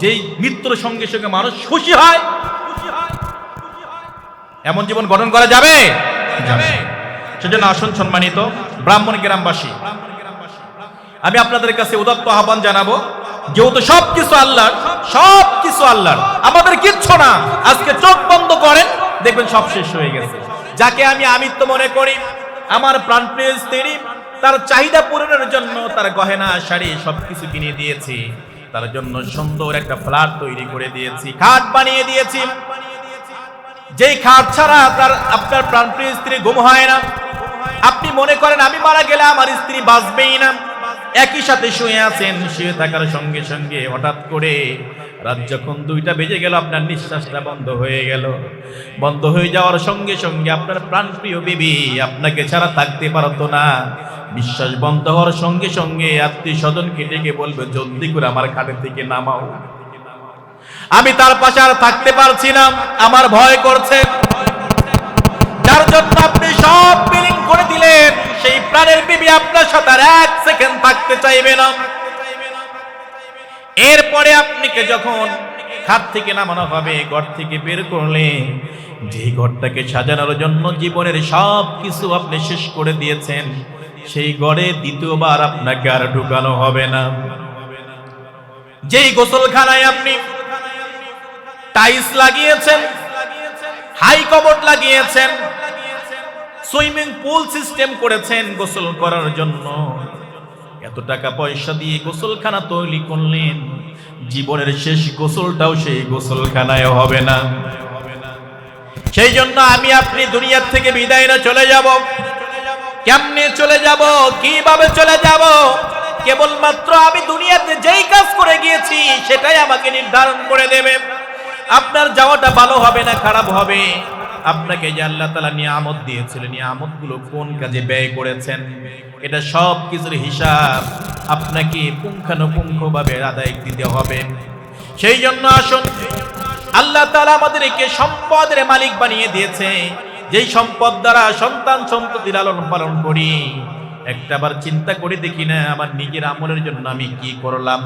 Speaker 1: যেই মৃত্যুর সঙ্গে সঙ্গে মানুষ খুশি হয়? এমন জীবন গঠন করা যাবে? সেজন্য আসুন সম্মানিত ব্রাহ্মণ গ্রামবাসী, আমি আপনাদের কাছে উদাত্ত আহ্বান জানাবো, যেহেতু সবকিছু আল্লাহর, আমাদের কিচ্ছু না। আজকে চোখ বন্ধ করেন, দেখবেন সব শেষ হয়ে গেছে। যাকে আমি আমিত্ব মনে করি, আমার প্রাণপ্রিয় স্ত্রী, তার চাহিদা পূরণের জন্য তার গহেনা শাড়ি সবকিছু কিনে দিয়েছি, তার জন্য সুন্দর একটা ফ্ল্যাট তৈরি করে দিয়েছি, খাট বানিয়ে দিয়েছি। যেই খাট ছাড়া আপনার প্রাণপ্রিয় স্ত্রী ঘুম হয় না। আপনি মনে করেন আমি মারা গেলে আমার স্ত্রী বাঁচবেই না, একই সাথে শুয়ে আছেন, শুয়ে থাকার সঙ্গে সঙ্গে হঠাৎ করে রাত যখন 2টা বেজে গেল, আপনার নিঃশ্বাসটা বন্ধ হয়ে গেল। বন্ধ হয়ে যাওয়ার সঙ্গে সঙ্গে আপনার প্রাণপ্রিয় বিবি আপনাকে ছাড়া থাকতে পারতো না। বিশ্বাস বন্ধ হওয়ার সঙ্গে সঙ্গে আত্মীয় স্বজনকে ডেকে বলবে, জলদি করে আমার খাটের থেকে নামাও, আমি তার পাশে আর থাকতে পারছি না, আমার ভয় করছে। যার জন্য আপনি সব বিলীন করে দিলেন, সেই প্রাণের বিবি আপনার সাথে আর 1 সেকেন্ড থাকতে চাইবে না। এরপরে আপনাকে যখন খাট থেকে নামানো হবে, ঘর থেকে বের করলে, যে ঘরটাকে সাজানোর জন্য জীবনের সব কিছু আপনি শেষ করে দিয়েছেন, সেই ঘরে দ্বিতীয়বার আপনাকে আর ঢুকানো হবে না। যেই গোসলখানায় আপনি টাইলস লাগিয়েছেন, হাই কমোড লাগিয়েছেন, সুইমিং পুল সিস্টেম করেছেন গোসল করার জন্য, এত টাকা পয়সা দিয়ে গোসলখানা তৈরি করলেন, জীবনের শেষ গোসলটাও সেই গোসলখানায় হবে না। সেই জন্য আমি আপনি দুনিয়ার থেকে বিদায় না চলে যাব। কেমনে চলে যাব, কিভাবে চলে যাব? কেবলমাত্র আমি দুনিয়াতে যেই কাজ করে গিয়েছি সেটাই আমাকে নির্ধারণ করে দেবে। আপনার যাওয়াটা ভালো হবে না খারাপ হবে, আপনাকে যে আল্লাহ তাআলা নিয়ামত দিয়েছিলেন, নিয়ামতগুলো কোন কাজে ব্যয় করেছেন, এটা সব কিছুর হিসাব আপনাকে পুঙ্খানুপুঙ্খভাবে আদায় দিতে হবে। সেই জন্য আসুন, আল্লাহ তাআলা আমাদেরকে সম্পদের মালিক বানিয়ে দিয়েছে, যেই সম্পদ দ্বারা সন্তান সন্ততি লালন পালন করি, একটাবার চিন্তা করে দেখি না আমার নিজের আমলের জন্য আমি কি করলাম।